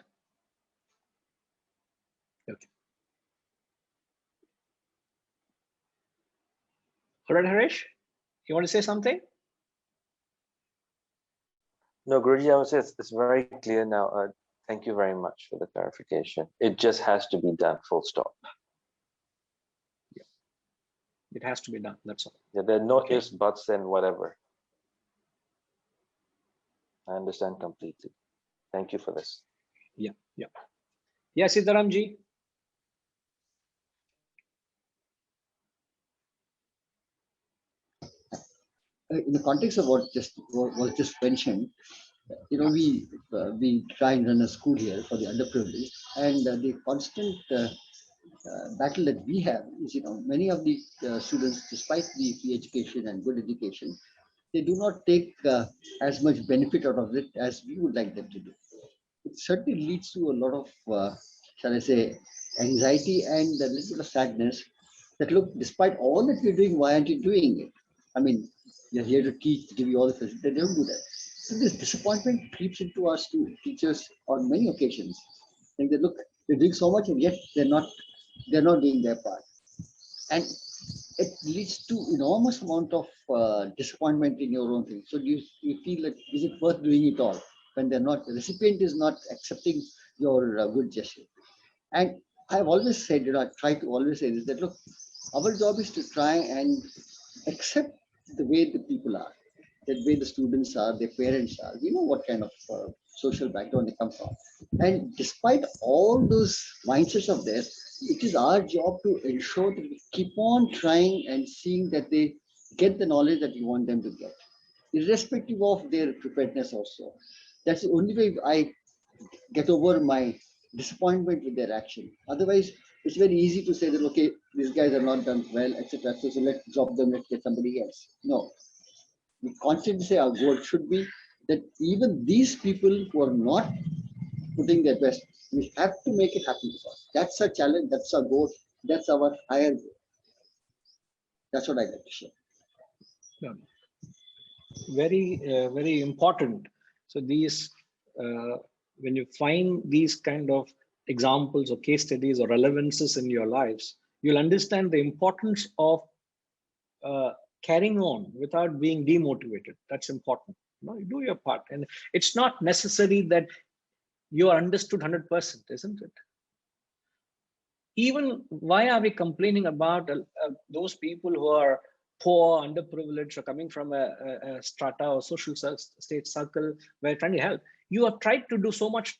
Speaker 1: Okay. All right, Harish, you want to say something?
Speaker 5: No, Guruji, I would say it's very clear now. Thank you very much for the clarification. It just has to be done, full stop.
Speaker 1: Yeah. It has to be done, that's all.
Speaker 5: Yeah, there are no ifs, buts, and whatever. I understand completely. Thank you for this.
Speaker 1: Yeah. Yeah, Sitaramji.
Speaker 16: In the context of what was just mentioned, we try and run a school here for the underprivileged, and the constant battle that we have is, many of the students, despite the free education and good education, they do not take as much benefit out of it as we would like them to do. It certainly leads to a lot of, shall I say, anxiety and a little bit of sadness that, look, despite all that we're doing, why aren't you doing it? I mean, you're here to teach, to give you all the facilities, they don't do that. So this disappointment creeps into our teachers on many occasions. And they look, they're doing so much and yet they're not doing their part. And it leads to enormous amount of disappointment in your own thing. So you feel like, is it worth doing it all when they're not, the recipient is not accepting your good gesture? And I've always said, I try to always say this, that look, our job is to try and accept the way the people are, the way the students are, their parents are. We know what kind of social background they come from. And despite all those mindsets of theirs, it is our job to ensure that we keep on trying and seeing that they get the knowledge that we want them to get, irrespective of their preparedness also. That's the only way I get over my disappointment with their action. Otherwise, it's very easy to say that, okay, these guys are not done well, etc. So let's drop them, let's get somebody else. No. We constantly say our goal should be that even these people who are not putting their best, we have to make it happen for us. That's our challenge, that's our goal, that's our higher goal. That's what I like to share.
Speaker 1: Yeah. Very important. So these, when you find these kind of examples or case studies or relevances in your lives, you'll understand the importance of carrying on without being demotivated. That's important. You do your part, and it's not necessary that you are understood 100%, isn't it? Even why are we complaining about those people who are poor, underprivileged, or coming from a strata or social state circle where trying to help? You have tried to do so much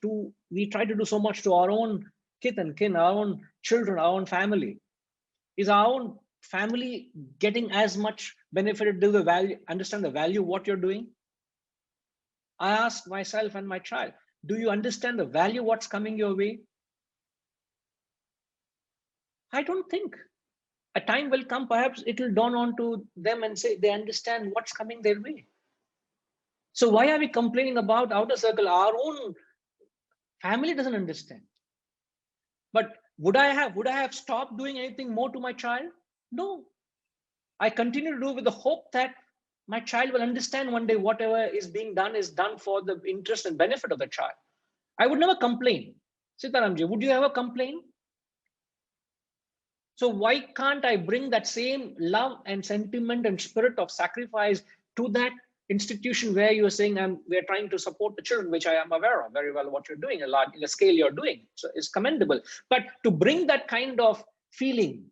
Speaker 1: we try to do so much to our own kith and kin, our own children, our own family. Is our own family getting as much benefited? Do the value, understand the value of what you're doing? I ask myself and my child, do you understand the value of what's coming your way? I don't think. A time will come, perhaps it will dawn on to them and say they understand what's coming their way. So why are we complaining about outer circle? Our own family doesn't understand. But would I have stopped doing anything more to my child? No. I continue to do with the hope that my child will understand one day whatever is being done is done for the interest and benefit of the child. I would never complain. Sitaramji, would you ever complain? So why can't I bring that same love and sentiment and spirit of sacrifice to that institution where you're saying we're trying to support the children, which I am aware of very well what you're doing, a lot in the scale you're doing. So it's commendable. But to bring that kind of feeling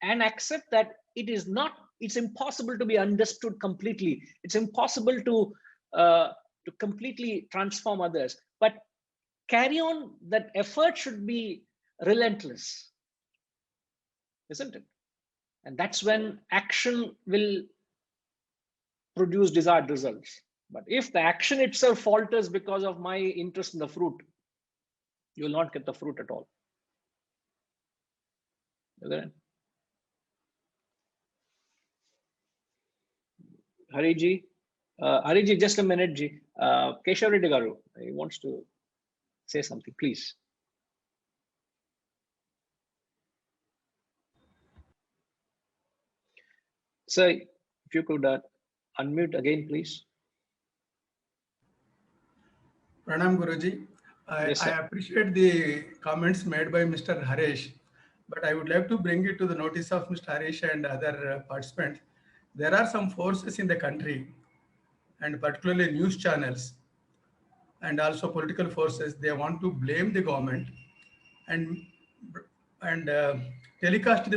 Speaker 1: and accept that it's impossible to be understood completely. It's impossible to completely transform others. But carry on, that effort should be relentless, isn't it? And that's when action will produce desired results. But if the action itself falters because of my interest in the fruit, you will not get the fruit at all. Isn't it? Hariji, just a minute, Ji. Keshav Reddy Garu, he wants to say something, please. Sir, if you could unmute again, please.
Speaker 8: Pranam Guruji.
Speaker 1: Yes,
Speaker 8: I appreciate the comments made by Mr. Harish, but I would like to bring it to the notice of Mr. Harish and other participants. There are some forces in the country, and particularly news channels and also political forces, they want to blame the government and telecast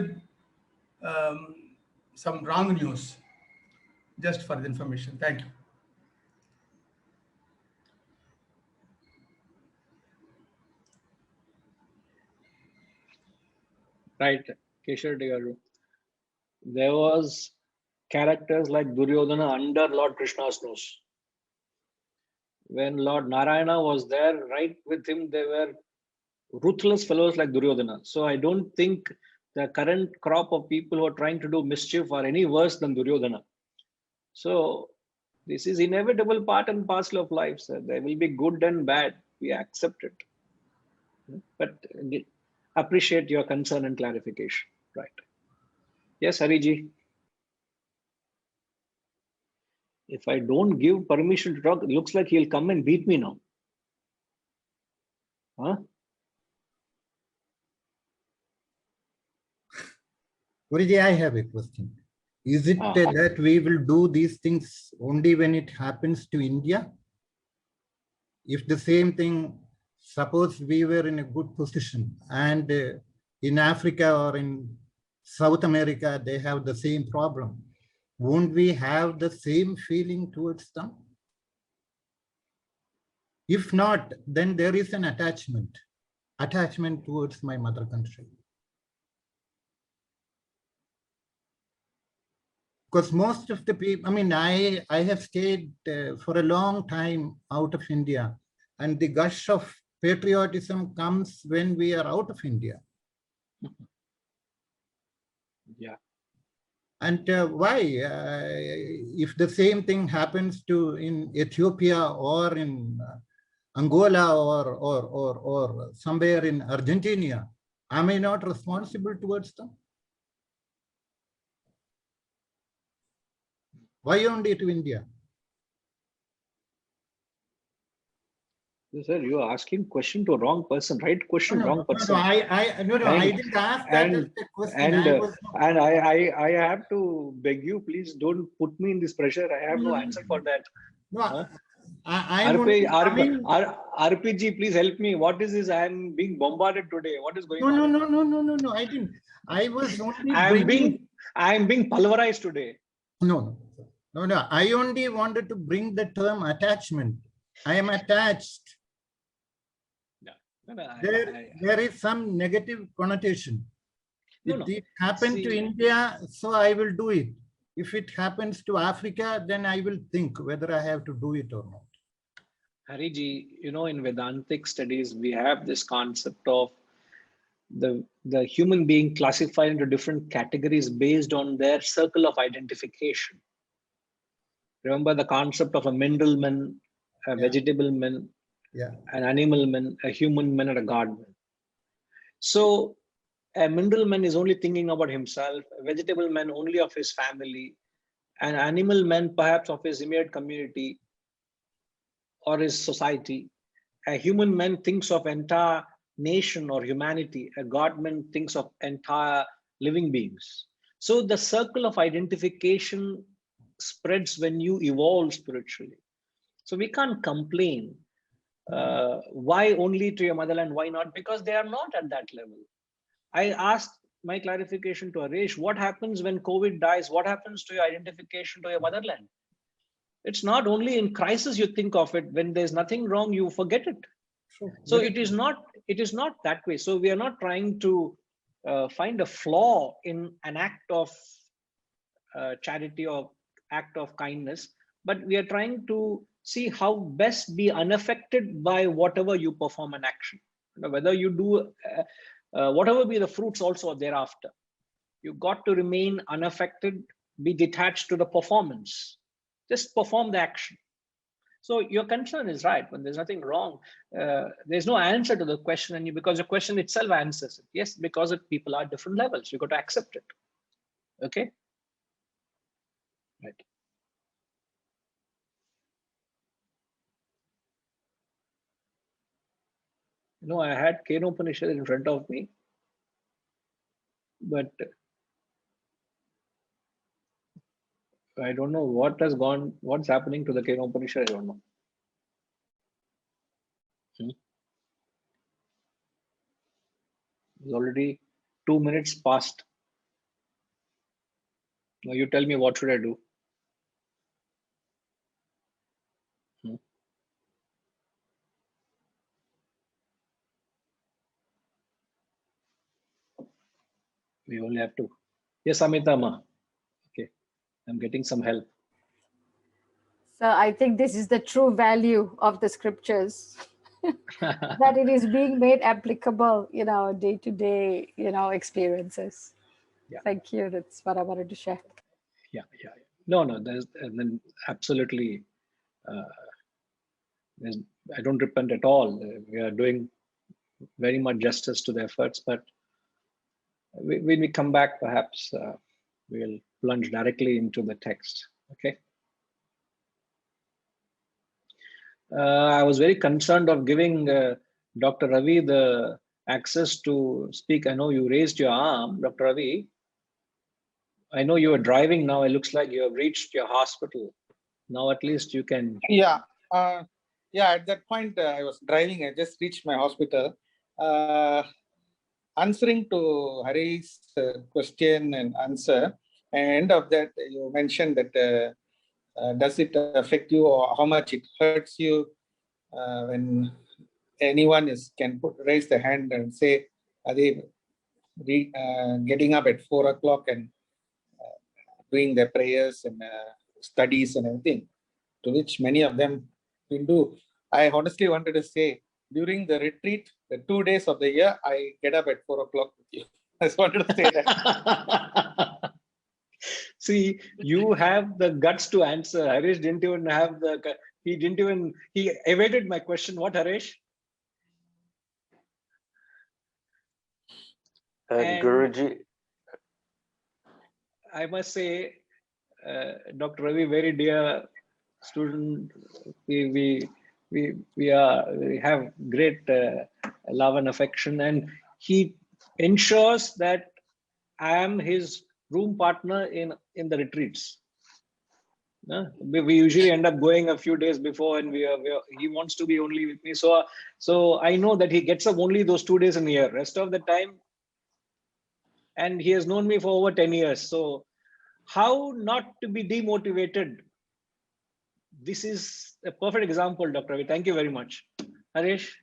Speaker 8: some wrong news. Just for the information. Thank you.
Speaker 1: Right, Keshav Reddy Garu. There was characters like Duryodhana under Lord Krishna's nose. When Lord Narayana was there, right with him, they were ruthless fellows like Duryodhana. So I don't think the current crop of people who are trying to do mischief are any worse than Duryodhana. So this is inevitable part and parcel of life, sir. There will be good and bad. We accept it. But appreciate your concern and clarification. Right. Yes, Hariji. If I don't give permission to talk, it looks like he'll come and beat me now. Huh?
Speaker 13: Guruji, I have a question. Is it that we will do these things only when it happens to India? If the same thing, suppose we were in a good position and in Africa or in South America, they have the same problem. Won't we have the same feeling towards them? If not, then there is an attachment towards my mother country. Because most of the people, I mean, I have stayed for a long time out of India, and the gush of patriotism comes when we are out of India.
Speaker 1: Yeah.
Speaker 13: And why? If the same thing happens to in Ethiopia or in Angola or somewhere in Argentina, am I not responsible towards them? Why only to India?
Speaker 1: Sir, you are asking question to a wrong person, right question, wrong person.
Speaker 13: I didn't ask that as a question.
Speaker 1: I have to beg you, please don't put me in this pressure. I have no answer for that.
Speaker 13: No,
Speaker 1: RPG, please help me. What is this? I am being bombarded today. What is going on?
Speaker 13: No. I didn't. I was only.
Speaker 1: I am being pulverized today.
Speaker 13: No. I only wanted to bring the term attachment. I am attached. There is some negative connotation. If it happened to India, so I will do it. If it happens to Africa, then I will think whether I have to do it or not.
Speaker 1: Hariji, in Vedantic studies, we have this concept of the human being classified into different categories based on their circle of identification. Remember the concept of a mineral man, a vegetable man, an animal man, a human man, and a god man. So a mineral man is only thinking about himself, a vegetable man only of his family, an animal man perhaps of his immediate community or his society. A human man thinks of entire nation or humanity. A god man thinks of entire living beings. So the circle of identification spreads when you evolve spiritually. So we can't complain. Why only to your motherland? Why not? Because they are not at that level. I asked my clarification to Harish, what happens when COVID dies? What happens to your identification to your motherland? It's not only in crisis you think of it. When there's nothing wrong, you forget it. So it is not that way. So we are not trying to find a flaw in an act of charity or act of kindness, but we are trying to see how best be unaffected by whatever you perform an action. Whether you do whatever be the fruits also thereafter, you got to remain unaffected, be detached to the performance. Just perform the action. So your concern is right. When there's nothing wrong, there's no answer to the question, and because the question itself answers it. Yes, because people are different levels. You got to accept it. Okay. Right. I had Keno Upanishad in front of me, but I don't know what's happening to the Keno Upanishad. I don't know. It's already 2 minutes past. Now you tell me, what should I do? We only have to. Yes, Amitama. Okay, I'm getting some help.
Speaker 4: So I think this is the true value of the scriptures, that it is being made applicable in our day-to-day, experiences.
Speaker 1: Yeah.
Speaker 4: Thank you. That's what I wanted to share.
Speaker 1: Yeah. No, there's absolutely. I don't repent at all. We are doing very much justice to the efforts, but when we come back, perhaps we'll plunge directly into the text. Okay. I was very concerned of giving Dr. Ravi the access to speak. I know you raised your arm, Dr. Ravi. I know you are driving now. It looks like you have reached your hospital. Now at least you can.
Speaker 17: Yeah. At that point, I was driving. I just reached my hospital. Answering to Hari's question and answer, end of that, you mentioned that does it affect you, or how much it hurts you when anyone can raise the hand and say, are they getting up at 4 o'clock and doing their prayers and studies and everything, to which many of them will do. I honestly wanted to say, during the retreat, the 2 days of the year, I get up at 4 o'clock with you. I just wanted to say that.
Speaker 1: See, you have the guts to answer. Harish didn't even have he evaded my question. What, Harish?
Speaker 5: Guruji.
Speaker 1: I must say, Dr. Ravi, very dear student, we have great love and affection, and he ensures that I am his room partner in the retreats. We usually end up going a few days before, and he wants to be only with me. So I know that he gets up only those 2 days in a year. Rest of the time, and he has known me for over 10 years. So how not to be demotivated? This is a perfect example, Dr. Ravi. Thank you very much. Harish?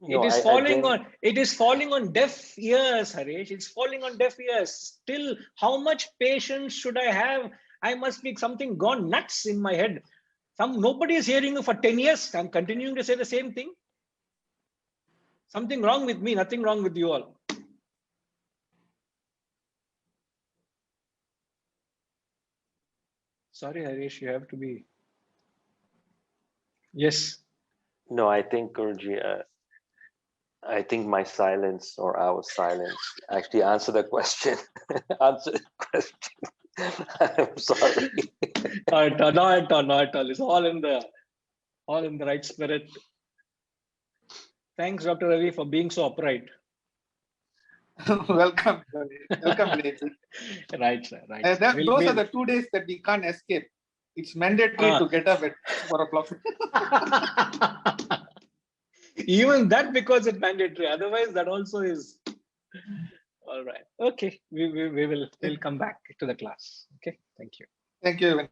Speaker 1: It is falling on deaf ears, Harish. It's falling on deaf ears. Still, how much patience should I have? I must be something gone nuts in my head. Nobody is hearing you for 10 years. I'm continuing to say the same thing. Something wrong with me, nothing wrong with you all. Sorry, Harish, you have to be. Yes.
Speaker 5: No, I think, Guruji, I think my silence or our silence actually answer the question. Answer the question. I'm sorry.
Speaker 1: Not at all. It's all in the right spirit. Thanks, Dr. Ravi, for being so upright.
Speaker 17: Welcome, welcome, Vinayji.
Speaker 1: Right, sir. Right.
Speaker 17: Those are the 2 days that we can't escape. It's mandatory to get up at 4 o'clock.
Speaker 1: Even that because it's mandatory. Otherwise, that also is all right. Okay, we'll come back to the class. Okay, thank you.
Speaker 17: Thank you.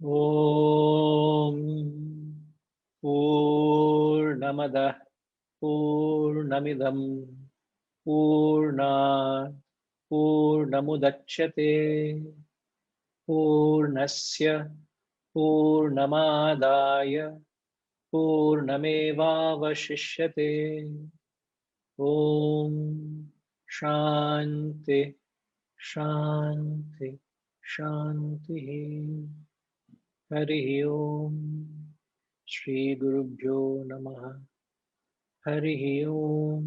Speaker 1: Om Purnamada Purnamidam Purna Purnamudachyate Purnasya Purnamadaya Purnamevavashishyate. Om Shanti Shanti Shanti. Hari Om. Shri Gurubhyo Namaha. Hari Om.